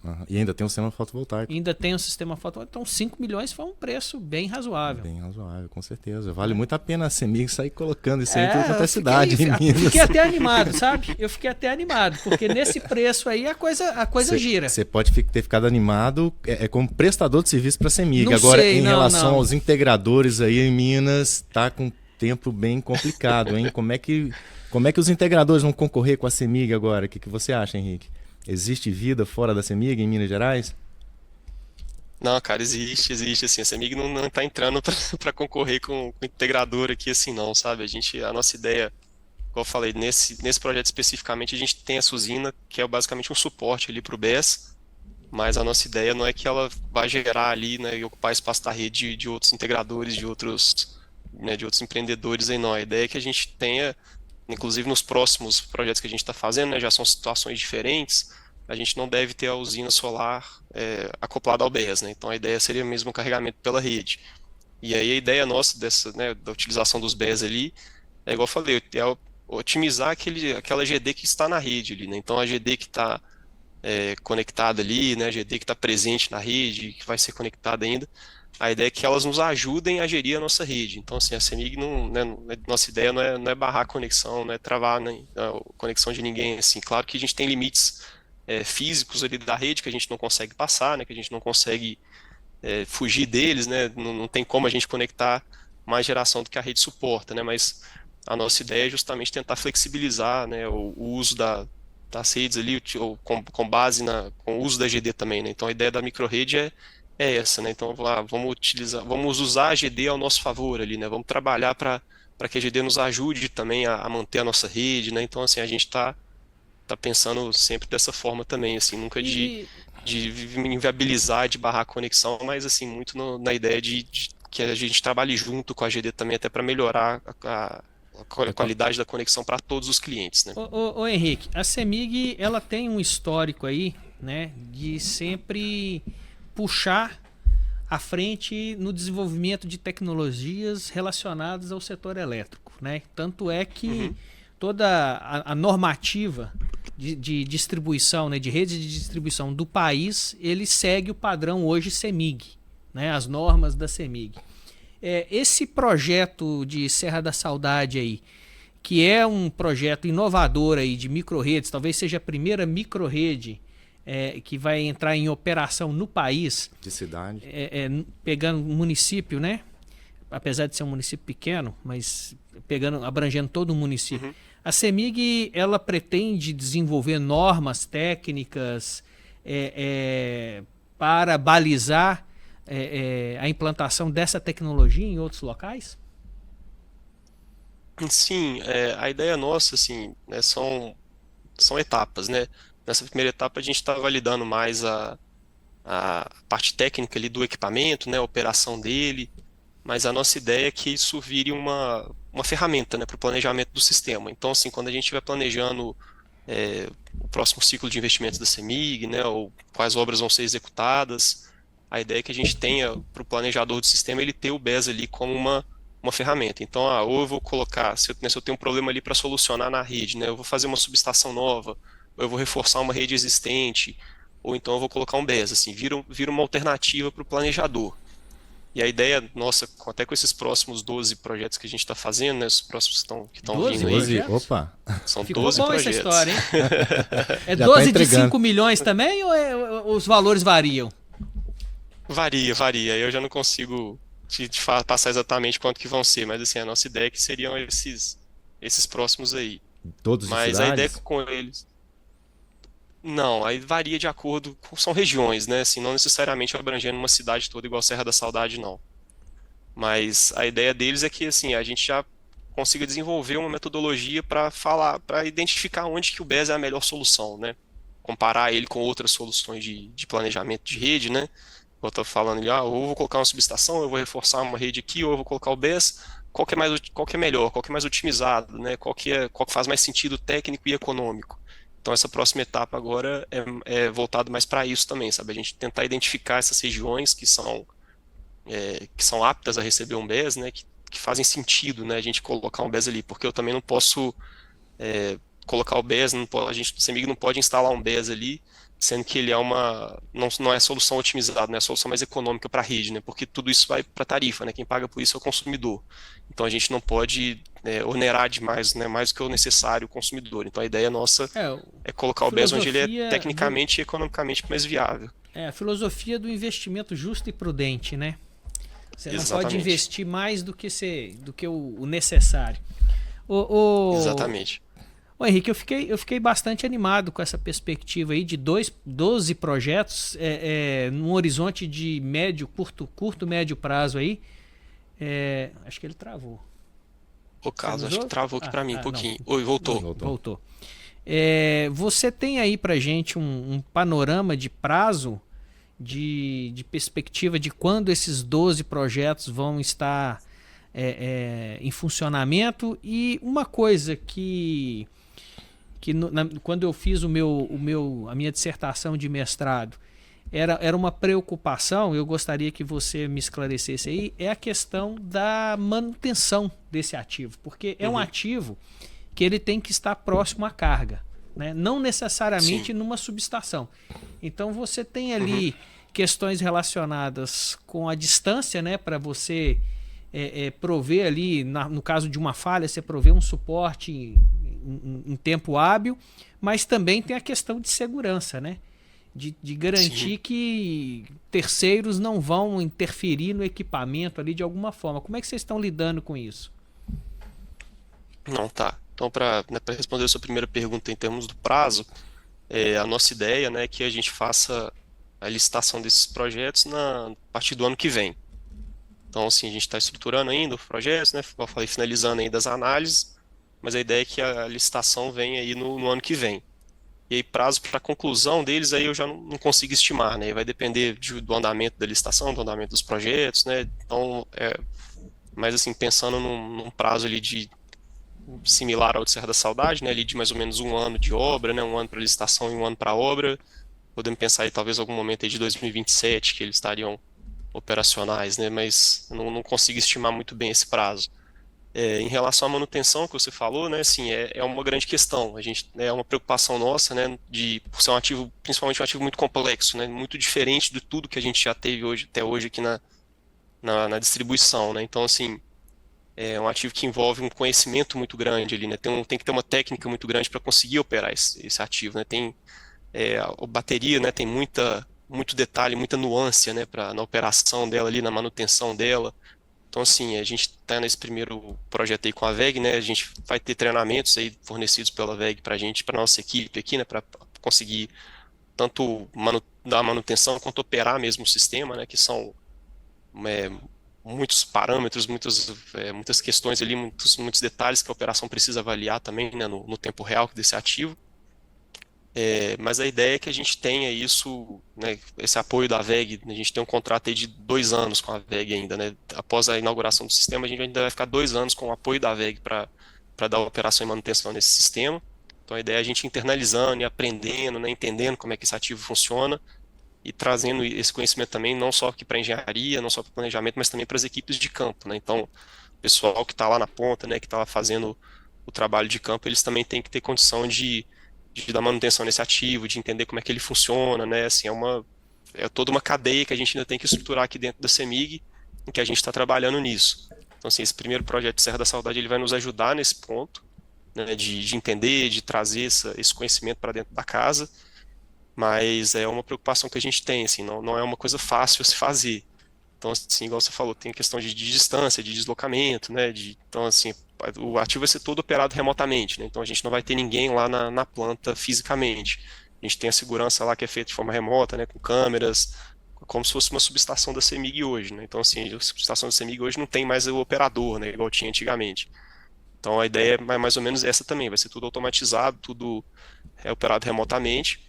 Speaker 2: Uhum. E ainda tem um sistema fotovoltaico.
Speaker 1: ainda tem um sistema fotovoltaico, então 5 milhões foi um preço bem razoável.
Speaker 2: Bem razoável, com certeza. Vale muito a pena a CEMIG sair colocando isso aí em tudo quanto é
Speaker 1: eu
Speaker 2: cidade em Minas.
Speaker 1: fiquei até animado, sabe? Eu fiquei até animado, porque nesse preço aí a coisa gira.
Speaker 2: Você pode ter ficado animado como prestador de serviço para a CEMIG.
Speaker 1: Não
Speaker 2: Agora,
Speaker 1: sei,
Speaker 2: em
Speaker 1: não,
Speaker 2: relação
Speaker 1: não.
Speaker 2: aos integradores aí em Minas, tá com tempo bem complicado, hein? Como é que os integradores vão concorrer com a CEMIG agora? O que você acha, Henrique? Existe vida fora da CEMIG em Minas Gerais?
Speaker 3: Não, cara, existe, assim, a CEMIG não tá entrando para concorrer com o integrador aqui assim não, sabe? A nossa ideia, como eu falei, nesse projeto especificamente, a gente tem essa usina que é basicamente um suporte ali para o BES, mas a nossa ideia não é que ela vai gerar ali, né, e ocupar espaço da rede de outros integradores, de outros empreendedores aí não. A ideia é que a gente tenha, inclusive nos próximos projetos que a gente está fazendo, né, já são situações diferentes, a gente não deve ter a usina solar acoplada ao BES, né? Então a ideia seria mesmo o carregamento pela rede. E aí a ideia nossa da utilização dos BES ali, igual eu falei, é otimizar aquela GD que está na rede ali, né? Então a GD que está conectada ali, né? A GD que está presente na rede, que vai ser conectada ainda, a ideia é que elas nos ajudem a gerir a nossa rede. Então, assim, a CEMIG, nossa ideia não é barrar a conexão, não é travar, né, a conexão de ninguém. Assim, claro que a gente tem limites físicos ali da rede que a gente não consegue passar, né, que a gente não consegue fugir deles, né, não tem como a gente conectar mais geração do que a rede suporta, né, mas a nossa ideia é justamente tentar flexibilizar, né, o uso das redes ali, com base com o uso da GD também, né. Então, a ideia da microrrede é essa, né? Então vamos usar a GD ao nosso favor ali, né? Vamos trabalhar para que a GD nos ajude também a manter a nossa rede, né? Então, assim, a gente tá pensando sempre dessa forma também, assim, nunca de inviabilizar, de barrar a conexão, mas assim, muito na ideia de que a gente trabalhe junto com a GD também, até para melhorar a qualidade da conexão para todos os clientes, né?
Speaker 1: Ô Henrique, a CEMIG, ela tem um histórico aí, né, de sempre puxar à frente no desenvolvimento de tecnologias relacionadas ao setor elétrico, né? Tanto é que toda a normativa de distribuição, né, de rede de distribuição do país, ele segue o padrão hoje CEMIG, né, as normas da CEMIG. Esse projeto de Serra da Saudade aí, que é um projeto inovador aí de microrredes, talvez seja a primeira microrrede que vai entrar em operação no país.
Speaker 2: De cidade.
Speaker 1: Pegando um município, né? Apesar de ser um município pequeno, mas abrangendo todo o município. A CEMIG, ela pretende desenvolver normas técnicas para balizar a implantação dessa tecnologia em outros locais?
Speaker 3: Sim, a ideia nossa, assim, né, são etapas, né? Nessa primeira etapa a gente está validando mais a parte técnica ali do equipamento, né, a operação dele, mas a nossa ideia é que isso vire uma ferramenta, né, para o planejamento do sistema. Então, assim, quando a gente estiver planejando o próximo ciclo de investimentos da CEMIG, né, ou quais obras vão ser executadas, a ideia é que a gente tenha, para o planejador do sistema, ele ter o BES ali como uma ferramenta. Então, ou eu vou colocar, se eu tenho um problema ali para solucionar na rede, né, eu vou fazer uma subestação nova, ou eu vou reforçar uma rede existente, ou então eu vou colocar um BES, assim, vira uma alternativa para o planejador. E a ideia nossa, até com esses próximos 12 projetos que a gente está fazendo, né, os próximos que estão
Speaker 1: 12
Speaker 3: vindo aí,
Speaker 2: 12,
Speaker 1: projetos?
Speaker 2: opa,
Speaker 3: são
Speaker 1: Ficou
Speaker 3: 12
Speaker 1: bom
Speaker 3: projetos.
Speaker 1: essa história, hein? É
Speaker 2: Já tá
Speaker 1: 12 de
Speaker 2: entregando.
Speaker 1: 5 milhões também ou os valores variam?
Speaker 3: Varia. Eu já não consigo passar exatamente quanto que vão ser, mas assim, a nossa ideia é que seriam esses próximos aí.
Speaker 2: todos os
Speaker 3: Mas a ideia é
Speaker 2: cidades?
Speaker 3: que com eles. Não, aí varia de acordo com. São regiões, né? Assim, não necessariamente abrangendo uma cidade toda igual Serra da Saudade, não. Mas a ideia deles é que assim, a gente já consiga desenvolver uma metodologia para falar, para identificar onde que o BES é a melhor solução, né? Comparar ele com outras soluções de planejamento de rede, né? Eu estou falando ali, ou eu vou colocar uma subestação, eu vou reforçar uma rede aqui, ou eu vou colocar o BES. Qual que é melhor, qual que é mais otimizado, né? Qual que faz mais sentido técnico e econômico. Então essa próxima etapa agora é voltado mais para isso também, sabe? A gente tentar identificar essas regiões que são aptas a receber um BES, né, que fazem sentido, né, a gente colocar um BES ali, porque eu também não posso colocar o BES, a gente, o CEMIG não pode instalar um BES ali, sendo que ele não é a solução otimizada, não é a solução mais econômica para a rede, né, porque tudo isso vai para a tarifa, né, quem paga por isso é o consumidor. Então a gente não pode onerar demais, né, mais do que o necessário o consumidor. Então a ideia nossa é colocar o BES onde ele é tecnicamente e economicamente mais viável.
Speaker 1: A filosofia do investimento justo e prudente, né? Você não
Speaker 3: Exatamente.
Speaker 1: pode investir mais do que o necessário.
Speaker 3: Exatamente.
Speaker 1: Henrique, eu fiquei bastante animado com essa perspectiva aí de 12 projetos num horizonte de curto, médio prazo aí. Acho que ele travou.
Speaker 3: O caso, acho que travou aqui para mim um pouquinho.
Speaker 1: Não.
Speaker 3: Oi, voltou.
Speaker 1: Voltou. Você tem aí pra gente um panorama de prazo, de perspectiva de quando esses 12 projetos vão estar em funcionamento? E uma coisa que quando eu fiz a minha dissertação de mestrado, era uma preocupação, eu gostaria que você me esclarecesse aí, é a questão da manutenção desse ativo, porque é um ativo que ele tem que estar próximo à carga, né? Não necessariamente numa subestação. Então você tem ali questões relacionadas com a distância, né, para você prover ali, no caso de uma falha, você prover um suporte em tempo hábil, mas também tem a questão de segurança, né? De garantir que terceiros não vão interferir no equipamento ali de alguma forma. Como é que vocês estão lidando com isso?
Speaker 3: Não, tá. Então, para responder a sua primeira pergunta em termos do prazo, a nossa ideia, né, é que a gente faça a licitação desses projetos a partir do ano que vem. Então, assim, a gente está estruturando ainda os projetos, né, como eu falei, finalizando ainda as análises, mas a ideia é que a licitação venha aí no ano que vem. E aí, prazo para conclusão deles, aí eu já não consigo estimar, né? Vai depender do andamento da licitação, do andamento dos projetos, né? Então, mas assim, pensando num prazo ali similar ao de Serra da Saudade, né? Ali de mais ou menos um ano de obra, né? Um ano para licitação e um ano para obra. Podemos pensar aí talvez algum momento aí de 2027 que eles estariam operacionais, né? Mas não consigo estimar muito bem esse prazo. Em relação à manutenção que você falou, né, assim, é uma grande questão. A gente é uma preocupação nossa, né, por ser um ativo, principalmente um ativo muito complexo, né, muito diferente de tudo que a gente já teve até hoje aqui na distribuição, né. Então, assim, é um ativo que envolve um conhecimento muito grande ali, né. Tem que ter uma técnica muito grande para conseguir operar esse ativo, né. A bateria, né, tem muito detalhe, muita nuance, né, na operação dela ali, na manutenção dela. Então, assim, a gente está nesse primeiro projeto aí com a VEG, né? A gente vai ter treinamentos aí fornecidos pela VEG para a gente, para nossa equipe aqui, né? Para conseguir tanto dar manutenção quanto operar mesmo o sistema, né? Que são muitos parâmetros, muitas questões ali, muitos detalhes que a operação precisa avaliar também, né? No tempo real desse ativo. Mas a ideia é que a gente tenha isso, né, esse apoio da VEG. A gente tem um contrato aí de 2 anos com a VEG ainda, né? Após a inauguração do sistema, a gente ainda vai ficar 2 anos com o apoio da VEG para dar operação e manutenção nesse sistema. Então a ideia é a gente internalizando e aprendendo, né, entendendo como é que esse ativo funciona e trazendo esse conhecimento também, não só aqui para engenharia, não só para planejamento, mas também para as equipes de campo, né? Então, o pessoal que está lá na ponta, né, que está lá fazendo o trabalho de campo, eles também têm que ter condição de dar manutenção nesse ativo, de entender como é que ele funciona, né? Assim, é toda uma cadeia que a gente ainda tem que estruturar aqui dentro da CEMIG em que a gente está trabalhando nisso. Então, assim, esse primeiro projeto de Serra da Saudade ele vai nos ajudar nesse ponto, né, de entender, de trazer esse conhecimento para dentro da casa, mas é uma preocupação que a gente tem, assim, não é uma coisa fácil a se fazer. Então, assim, igual você falou, tem a questão de distância, de deslocamento, né? Então, assim, o ativo vai ser todo operado remotamente, né? Então, a gente não vai ter ninguém lá na planta fisicamente. A gente tem a segurança lá que é feita de forma remota, né? Com câmeras, como se fosse uma subestação da CEMIG hoje, né? Então, assim, a subestação da CEMIG hoje não tem mais o operador, né? Igual tinha antigamente. Então, a ideia é mais ou menos essa também. Vai ser tudo automatizado, tudo operado remotamente.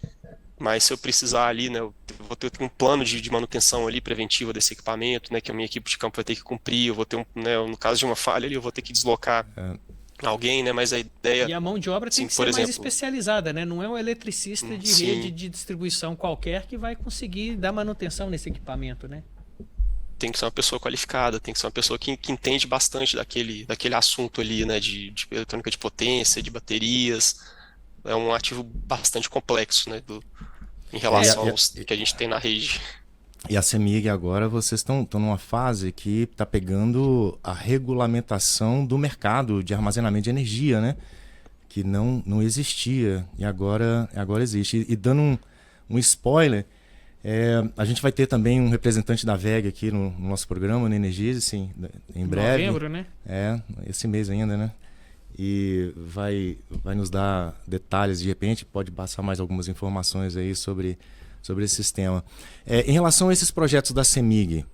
Speaker 3: Mas se eu precisar ali, né, eu vou ter um plano de manutenção ali preventiva desse equipamento, né, que a minha equipe de campo vai ter que cumprir. Eu vou ter né, no caso de uma falha ali, eu vou ter que deslocar alguém, né, mas a ideia,
Speaker 1: E a mão de obra tem
Speaker 3: assim,
Speaker 1: que
Speaker 3: por
Speaker 1: ser mais
Speaker 3: exemplo,
Speaker 1: especializada, né? Não é um eletricista de
Speaker 3: sim,
Speaker 1: rede de distribuição qualquer que vai conseguir dar manutenção nesse equipamento, né?
Speaker 3: tem que ser uma pessoa qualificada, tem que ser uma pessoa que entende bastante daquele assunto ali, né, de eletrônica de potência, de baterias. É um ativo bastante complexo, né, em relação aos que a gente tem na rede.
Speaker 2: E a CEMIG agora, vocês estão numa fase que está pegando a regulamentação do mercado de armazenamento de energia, né? Que não existia e agora existe. E dando um spoiler, a gente vai ter também um representante da VEG aqui no nosso programa, no Energize, assim, em breve.
Speaker 1: Novembro, né?
Speaker 2: Esse mês ainda, né? E vai nos dar detalhes, de repente, pode passar mais algumas informações aí sobre esse sistema. Em relação a esses projetos da CEMIG,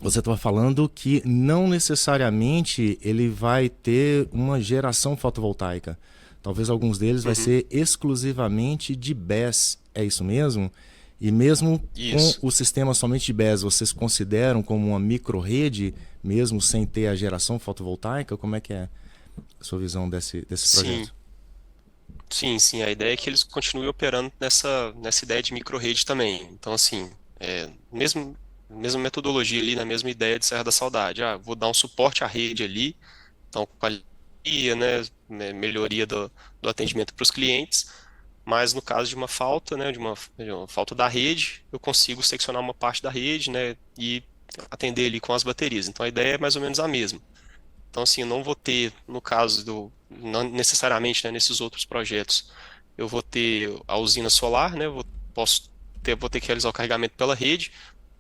Speaker 2: você estava falando que não necessariamente ele vai ter uma geração fotovoltaica. Talvez alguns deles vai ser exclusivamente de BESS. É isso mesmo? E mesmo com o sistema somente de BESS, vocês consideram como uma microrrede, mesmo sem ter a geração fotovoltaica? Como é que é a sua visão desse projeto?
Speaker 3: Sim, a ideia é que eles continuem operando nessa ideia de microrrede também. Então, assim, mesma metodologia ali, na mesma ideia de Serra da Saudade. Vou dar um suporte à rede ali, então qualidade, né, melhoria do atendimento para os clientes, mas no caso de uma falta, né, de uma falta da rede, eu consigo seccionar uma parte da rede, né, e atender ali com as baterias. Então, a ideia é mais ou menos a mesma. Então, assim, eu não vou ter, no caso não necessariamente, né, nesses outros projetos, eu vou ter a usina solar, né, vou ter que realizar o carregamento pela rede,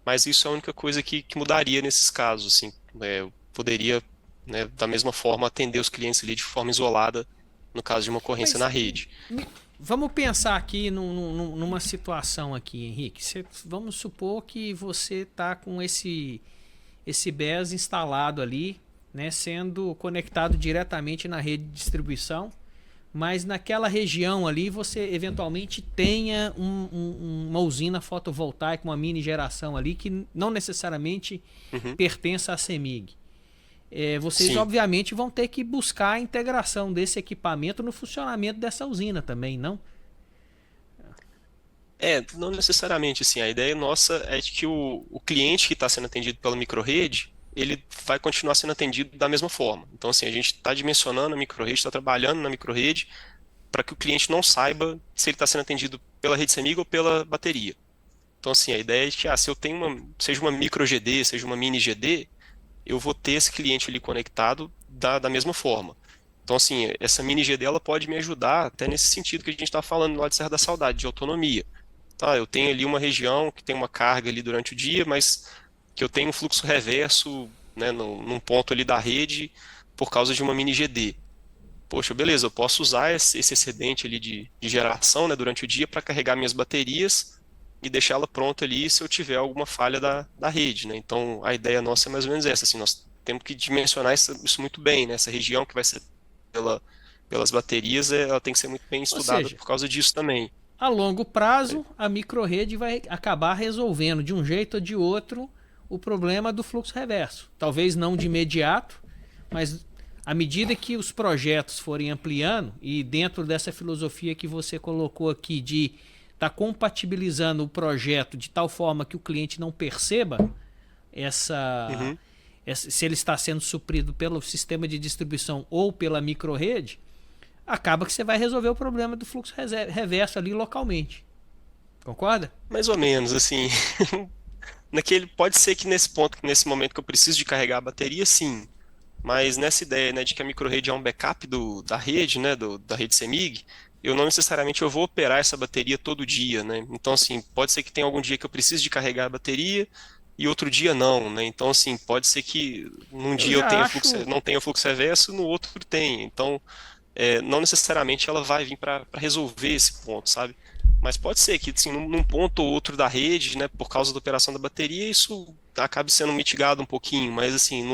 Speaker 3: mas isso é a única coisa que mudaria nesses casos, assim, eu poderia, né, da mesma forma, atender os clientes ali de forma isolada, no caso de uma ocorrência na rede.
Speaker 1: Vamos pensar aqui numa situação aqui, Henrique. Vamos supor que você está com esse BES instalado ali, né, sendo conectado diretamente na rede de distribuição, mas naquela região ali você eventualmente tenha uma usina fotovoltaica, uma mini geração ali que não necessariamente pertence à CEMIG. Vocês obviamente vão ter que buscar a integração desse equipamento no funcionamento dessa usina também, não?
Speaker 3: Não necessariamente, assim, a ideia nossa é de que o cliente que está sendo atendido pela microrrede, ele vai continuar sendo atendido da mesma forma. Então, assim, a gente está dimensionando a microrrede, está trabalhando na microrrede para que o cliente não saiba se ele está sendo atendido pela rede CEMIG ou pela bateria. Então, assim, a ideia é que se eu tenho seja uma micro GD, seja uma mini GD, eu vou ter esse cliente ali conectado da mesma forma. Então, assim, essa mini GD ela pode me ajudar até nesse sentido que a gente está falando lá de Serra da Saudade, de autonomia. Tá, eu tenho ali uma região que tem uma carga ali durante o dia, mas que eu tenho um fluxo reverso, né, num ponto ali da rede por causa de uma mini GD. Poxa, beleza, eu posso usar esse excedente ali de geração, né, durante o dia para carregar minhas baterias e deixá-la pronta ali se eu tiver alguma falha da rede, né? Então, a ideia nossa é mais ou menos essa, assim, nós temos que dimensionar isso muito bem, né? Essa região que vai ser pelas baterias, ela tem que ser muito bem estudada por causa disso também.
Speaker 1: A longo prazo, a microrrede vai acabar resolvendo de um jeito ou de outro o problema do fluxo reverso. Talvez não de imediato, mas à medida que os projetos forem ampliando e dentro dessa filosofia que você colocou aqui de estar compatibilizando o projeto de tal forma que o cliente não perceba se ele está sendo suprido pelo sistema de distribuição ou pela microrrede, acaba que você vai resolver o problema do fluxo reverso ali localmente. Concorda?
Speaker 3: Mais ou menos, assim. pode ser que nesse ponto, nesse momento que eu preciso de carregar a bateria, sim. Mas nessa ideia, né, de que a microrede é um backup da rede, né, da rede CEMIG, eu não necessariamente eu vou operar essa bateria todo dia, né? Então, assim, pode ser que tenha algum dia que eu precise de carregar a bateria e outro dia não, né? Então, assim, pode ser que num
Speaker 1: Eu
Speaker 3: dia eu
Speaker 1: já
Speaker 3: tenha
Speaker 1: acho,
Speaker 3: não tenha fluxo reverso, no outro tem. Então, não necessariamente ela vai vir para resolver esse ponto, sabe? Mas pode ser que, assim, num ponto ou outro da rede, né, por causa da operação da bateria, isso acabe sendo mitigado um pouquinho, mas, assim,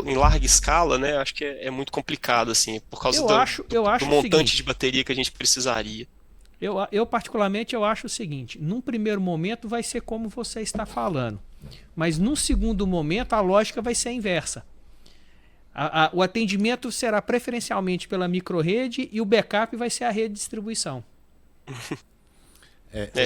Speaker 3: em larga escala, né, acho que é muito complicado, assim, por causa
Speaker 1: eu
Speaker 3: do
Speaker 1: acho o
Speaker 3: montante de
Speaker 1: seguinte.
Speaker 3: bateria que a gente precisaria.
Speaker 1: Eu particularmente eu acho o seguinte: num primeiro momento vai ser como você está falando, mas num segundo momento a lógica vai ser a inversa. O atendimento será preferencialmente pela microrede e o backup vai ser a rede de distribuição.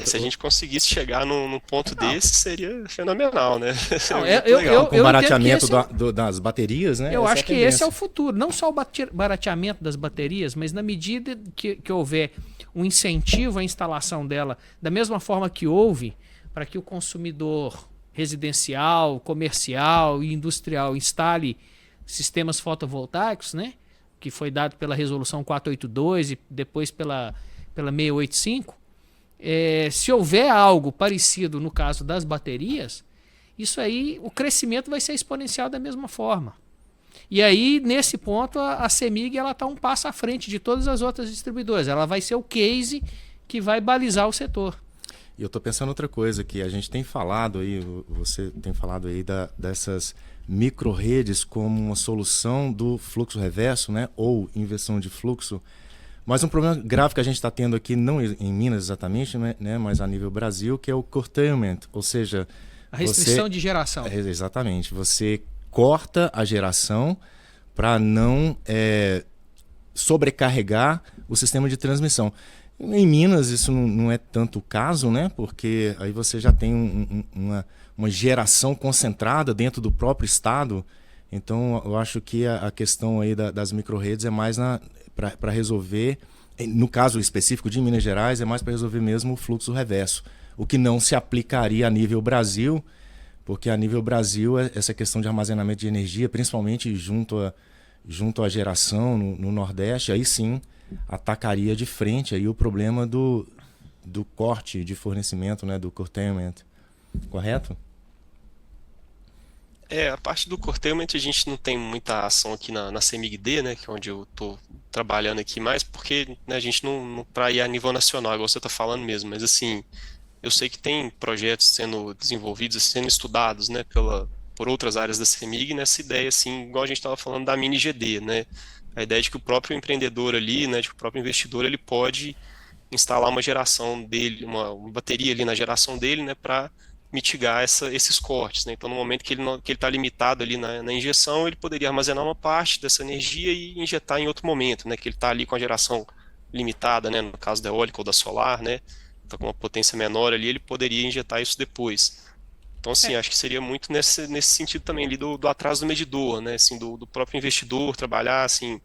Speaker 3: Se a gente conseguisse chegar num ponto
Speaker 1: Não,
Speaker 3: desse, seria fenomenal, né?
Speaker 1: não,
Speaker 3: Seria muito legal.
Speaker 2: Com
Speaker 1: eu entendo que
Speaker 2: barateamento
Speaker 1: esse é,
Speaker 2: das baterias, né?
Speaker 1: eu
Speaker 2: Essa é
Speaker 1: acho
Speaker 2: a
Speaker 1: que esse é o
Speaker 2: tendência.
Speaker 1: futuro. Não só o barateamento das baterias, mas na medida que houver um incentivo à instalação dela, da mesma forma que houve para que o consumidor residencial, comercial e industrial instale sistemas fotovoltaicos, né? Que foi dado pela resolução 482 e depois pela 685. Se houver algo parecido no caso das baterias, isso aí, o crescimento vai ser exponencial da mesma forma. E aí, nesse ponto, a CEMIG está um passo à frente de todas as outras distribuidoras. Ela vai ser o case que vai balizar o setor.
Speaker 2: E eu estou pensando outra coisa que a gente tem falado aí, você tem falado aí dessas micro-redes como uma solução do fluxo reverso, né? Ou inversão de fluxo. Mas um problema grave que a gente está tendo aqui, não em Minas exatamente, né? Mas a nível Brasil, que é o curtailment, ou seja...
Speaker 1: A restrição de geração.
Speaker 2: Exatamente. Você corta a geração para não sobrecarregar o sistema de transmissão. Em Minas isso não é tanto o caso, né? Porque aí você já tem uma geração concentrada dentro do próprio estado. Então eu acho que a questão aí das micro-redes é mais para resolver, no caso específico de Minas Gerais, é mais para resolver mesmo o fluxo reverso. O que não se aplicaria a nível Brasil, porque a nível Brasil essa questão de armazenamento de energia, principalmente junto à geração no Nordeste, aí sim atacaria de frente aí o problema do corte de fornecimento, né, do curtailment. Correto?
Speaker 3: A parte do curtailment a gente não tem muita ação aqui na CEMIG-D, né, que é onde eu estou trabalhando aqui mais, porque, né, a gente não para ir a nível nacional, igual você está falando mesmo, mas assim, eu sei que tem projetos sendo desenvolvidos, sendo estudados, né, por outras áreas da CEMIG, nessa ideia, assim, igual a gente estava falando da mini GD, né, a ideia de que o próprio empreendedor ali, né, de que o próprio investidor, ele pode instalar uma geração dele, uma bateria ali na geração dele, né, para mitigar esses cortes, né? Então, no momento que ele está limitado ali na injeção, ele poderia armazenar uma parte dessa energia e injetar em outro momento, né? Que ele está ali com a geração limitada, né? No caso da eólica ou da solar, né? Está com uma potência menor ali, ele poderia injetar isso depois. Então, assim, acho que seria muito nesse sentido também ali do atraso do medidor, né? Assim, do próprio investidor trabalhar, assim,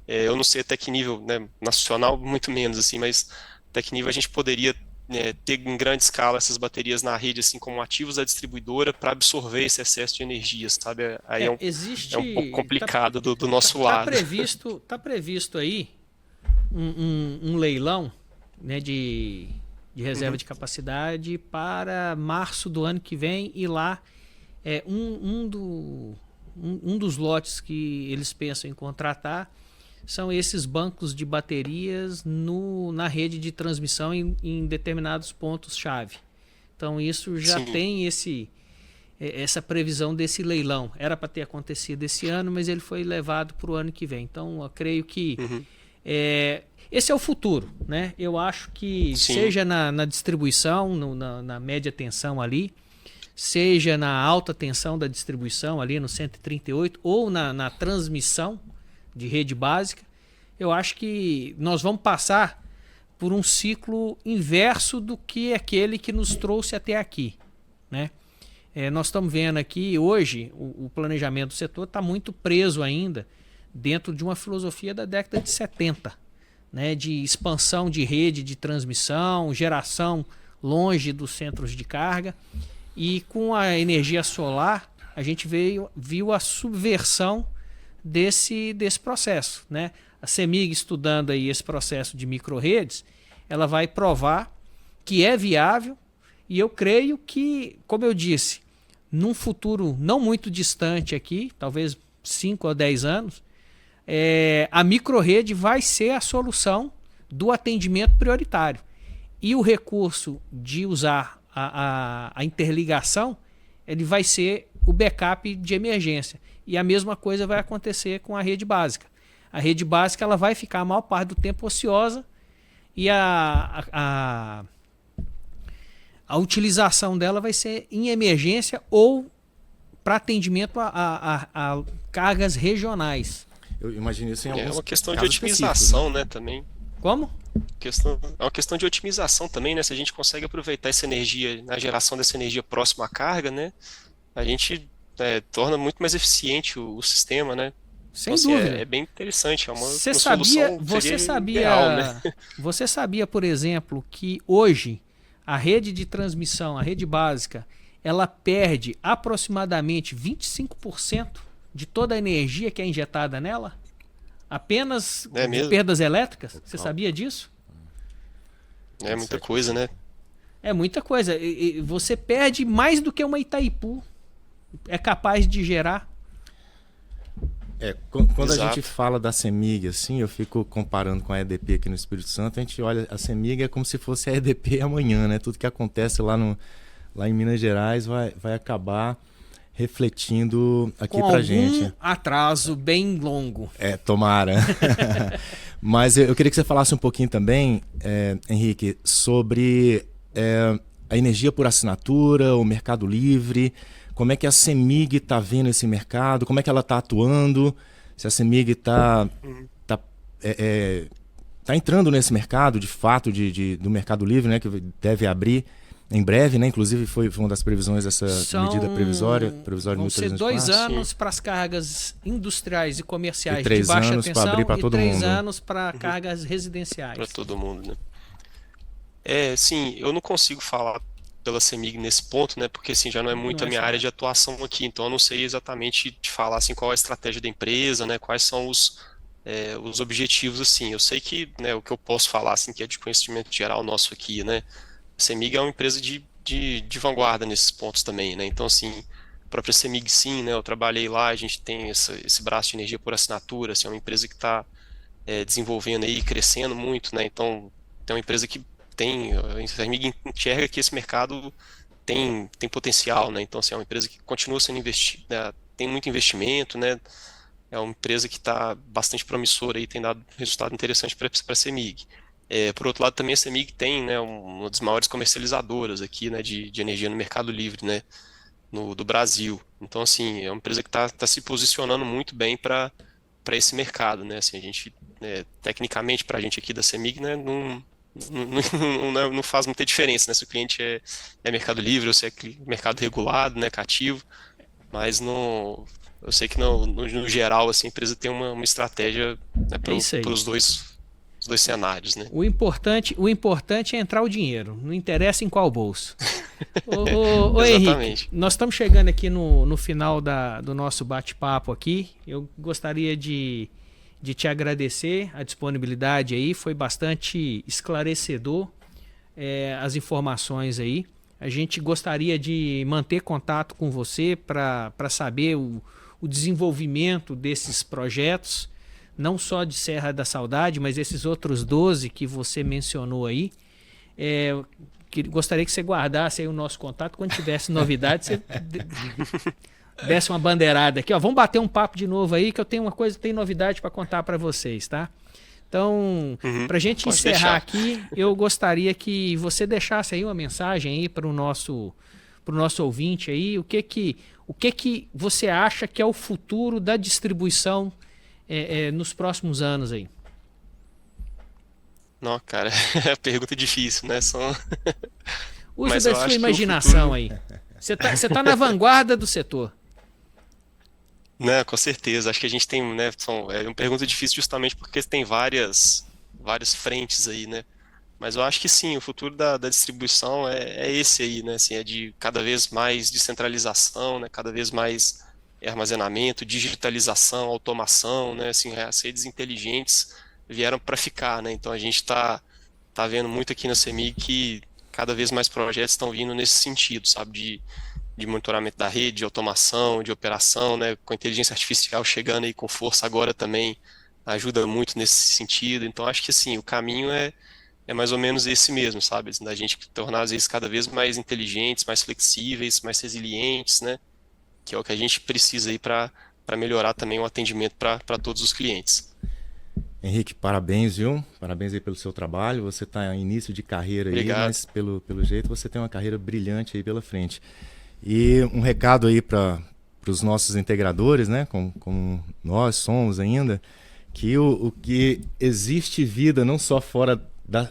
Speaker 3: eu não sei até que nível, né? Nacional, muito menos, assim, mas até que nível a gente poderia ter em grande escala essas baterias na rede, assim, como ativos da distribuidora para absorver esse excesso de energia, sabe? Aí é um pouco complicado do nosso lado.
Speaker 1: Tá previsto aí um leilão, né, de reserva de capacidade para março do ano que vem, e lá um dos lotes que eles pensam em contratar são esses bancos de baterias na rede de transmissão em determinados pontos-chave. Então isso já
Speaker 3: Sim.
Speaker 1: tem essa previsão desse leilão. Era para ter acontecido esse ano, mas ele foi levado para o ano que vem. Então eu creio que esse é o futuro, né? Eu acho que
Speaker 3: Sim.
Speaker 1: seja na distribuição, na média tensão ali, seja na alta tensão da distribuição ali no 138, ou na transmissão de rede básica, eu acho que nós vamos passar por um ciclo inverso do que aquele que nos trouxe até aqui, né? Nós estamos vendo aqui hoje o planejamento do setor está muito preso ainda dentro de uma filosofia da década de 70, né? De expansão de rede de transmissão, geração longe dos centros de carga, E com a energia solar, a gente viu a subversão desse processo, né? A CEMIG, estudando aí esse processo de microrredes, ela vai provar que é viável, e eu creio que, como eu disse, num futuro não muito distante aqui, talvez 5 ou 10 anos, a microrrede vai ser a solução do atendimento prioritário. E o recurso de usar a interligação, ele vai ser o backup de emergência. E a mesma coisa vai acontecer com a rede básica. A rede básica ela vai ficar a maior parte do tempo ociosa, e a utilização dela vai ser em emergência ou para atendimento a cargas regionais.
Speaker 2: Eu imagino isso em alguns
Speaker 3: É uma questão de
Speaker 2: casos
Speaker 3: otimização,
Speaker 2: específicos,
Speaker 3: né, também.
Speaker 1: Como?
Speaker 3: É uma questão de otimização também, né? Se a gente consegue aproveitar essa energia, na geração dessa energia próxima à carga, né? A gente torna muito mais eficiente o sistema, né?
Speaker 1: Sem
Speaker 3: Então, assim,
Speaker 1: dúvida.
Speaker 3: é bem interessante, é uma
Speaker 1: Você
Speaker 3: solução
Speaker 1: sabia,
Speaker 3: ideal, né?
Speaker 1: você sabia, por exemplo, que hoje a rede de transmissão, a rede básica, ela perde aproximadamente 25% de toda a energia que é injetada nela? Apenas
Speaker 3: É
Speaker 1: de
Speaker 3: mesmo?
Speaker 1: perdas elétricas? Você sabia disso?
Speaker 3: É muita coisa, né?
Speaker 1: É muita coisa. E você perde mais do que uma Itaipu é capaz de gerar.
Speaker 2: Quando
Speaker 3: Exato.
Speaker 2: a gente fala da CEMIG, assim, eu fico comparando com a EDP aqui no Espírito Santo, a gente olha, a CEMIG é como se fosse a EDP amanhã, né? Tudo que acontece lá em Minas Gerais vai acabar refletindo aqui
Speaker 1: Com
Speaker 2: pra
Speaker 1: algum
Speaker 2: gente.
Speaker 1: atraso bem longo.
Speaker 2: Tomara. Mas eu queria que você falasse um pouquinho também, Henrique, sobre a energia por assinatura, o Mercado Livre. Como é que a CEMIG está vendo esse mercado? Como é que ela está atuando? Se a CEMIG está entrando nesse mercado, de fato, do Mercado Livre, né, que deve abrir em breve, né? Inclusive foi uma das previsões dessa medida provisória
Speaker 1: Vão ser 2
Speaker 2: 1324.
Speaker 1: anos para as cargas industriais e comerciais
Speaker 2: E 3
Speaker 1: de baixa
Speaker 2: anos pra
Speaker 1: tensão
Speaker 2: abrir pra
Speaker 1: e
Speaker 2: todo
Speaker 1: 3
Speaker 2: mundo.
Speaker 1: anos para cargas residenciais.
Speaker 3: Para todo mundo, né? Sim, eu não consigo falar pela CEMIG nesse ponto, né? Porque assim já não é muito a minha área de atuação aqui, então eu não sei exatamente te falar assim qual é a estratégia da empresa, né? Quais são os objetivos assim. Eu sei que, né, o que eu posso falar assim que é de conhecimento geral nosso aqui, né? A CEMIG é uma empresa de vanguarda nesses pontos também, né? Então assim, a própria CEMIG sim, né? Eu trabalhei lá, a gente tem esse braço de energia por assinatura, assim, é uma empresa que está desenvolvendo aí, crescendo muito, né? Então é uma empresa que a CEMIG enxerga que esse mercado tem potencial, né? Então, assim, é uma empresa que continua sendo investida, né? Tem muito investimento, né? É uma empresa que está bastante promissora e tem dado resultado interessante para a CEMIG. Por outro lado, também a CEMIG tem, né, uma das maiores comercializadoras aqui, né, de energia no Mercado Livre, né, do Brasil. Então, assim, é uma empresa que está se posicionando muito bem para esse mercado, né? Assim, a gente, tecnicamente, para a gente aqui da CEMIG, né, não faz muita diferença, né? Se o cliente é Mercado Livre ou se é mercado regulado, né, cativo, mas eu sei que no geral assim, a empresa tem uma estratégia, né, para os dois cenários, né?
Speaker 1: O importante é entrar o dinheiro, não interessa em qual bolso. Ô Henrique, nós estamos chegando aqui no final do nosso bate-papo aqui. Eu gostaria de te agradecer a disponibilidade aí, foi bastante esclarecedor as informações aí. A gente gostaria de manter contato com você para saber o desenvolvimento desses projetos, não só de Serra da Saudade, mas esses outros 12 que você mencionou aí. Gostaria que você guardasse aí o nosso contato, quando tivesse novidade, você desse uma bandeirada aqui, ó, vamos bater um papo de novo aí, que eu tenho tem novidade para contar para vocês, tá? Então, para a gente encerrar aqui, eu gostaria que você deixasse aí uma mensagem aí para o nosso ouvinte aí, o que você acha que é o futuro da distribuição nos próximos anos aí?
Speaker 3: Não, cara, é pergunta difícil, né?
Speaker 1: Use da sua imaginação aí. Você tá na vanguarda do setor.
Speaker 3: Né, com certeza. Acho que a gente tem, né, é uma pergunta difícil justamente porque tem várias frentes aí, né? Mas eu acho que sim, o futuro da distribuição é esse aí, né? Assim, é de cada vez mais descentralização, né? Cada vez mais armazenamento, digitalização, automação, né? Assim, as redes inteligentes vieram para ficar, né? Então a gente tá vendo muito aqui na CEMIG que cada vez mais projetos estão vindo nesse sentido, sabe? De monitoramento da rede, de automação, de operação, né? Com a inteligência artificial chegando aí com força agora também ajuda muito nesse sentido. Então acho que assim, o caminho é mais ou menos esse mesmo, sabe? Assim, da gente tornar as vezes cada vez mais inteligentes, mais flexíveis, mais resilientes, né? Que é o que a gente precisa aí para melhorar também o atendimento para todos os clientes.
Speaker 2: Henrique, parabéns, viu? Parabéns aí pelo seu trabalho. Você está em início de carreira aí,
Speaker 3: Obrigado.
Speaker 2: mas pelo jeito você tem uma carreira brilhante aí pela frente. E um recado aí para os nossos integradores, né? Como nós somos ainda, que o que existe vida não só fora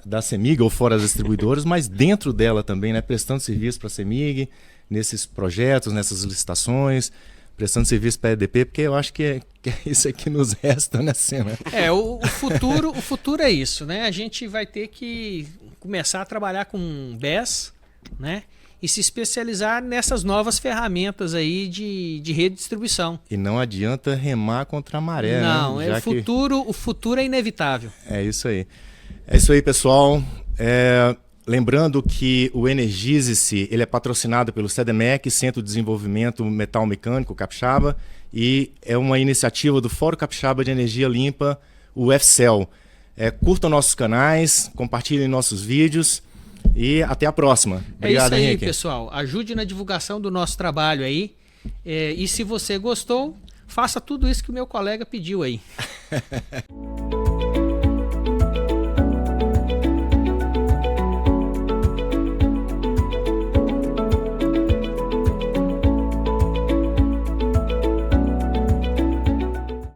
Speaker 2: da CEMIG ou fora das distribuidoras, mas dentro dela também, né? Prestando serviço para a CEMIG, nesses projetos, nessas licitações, prestando serviço para a EDP, porque eu acho que é isso que nos resta, né, Cena?
Speaker 1: O futuro é isso, né? A gente vai ter que começar a trabalhar com BES, né? E se especializar nessas novas ferramentas aí de rede de distribuição.
Speaker 2: E não adianta remar contra a maré,
Speaker 1: não,
Speaker 2: né?
Speaker 1: O futuro é inevitável.
Speaker 2: É isso aí. É isso aí, pessoal. Lembrando que o Energize-se ele é patrocinado pelo CDMEC, Centro de Desenvolvimento Metal Mecânico Capixaba, e é uma iniciativa do Fórum Capixaba de Energia Limpa, o FCEL. Curtam nossos canais, compartilhem nossos vídeos e até a próxima. Obrigado,
Speaker 1: é isso aí,
Speaker 2: Henrique.
Speaker 1: pessoal. Ajude na divulgação do nosso trabalho aí. E se você gostou, faça tudo isso que o meu colega pediu aí.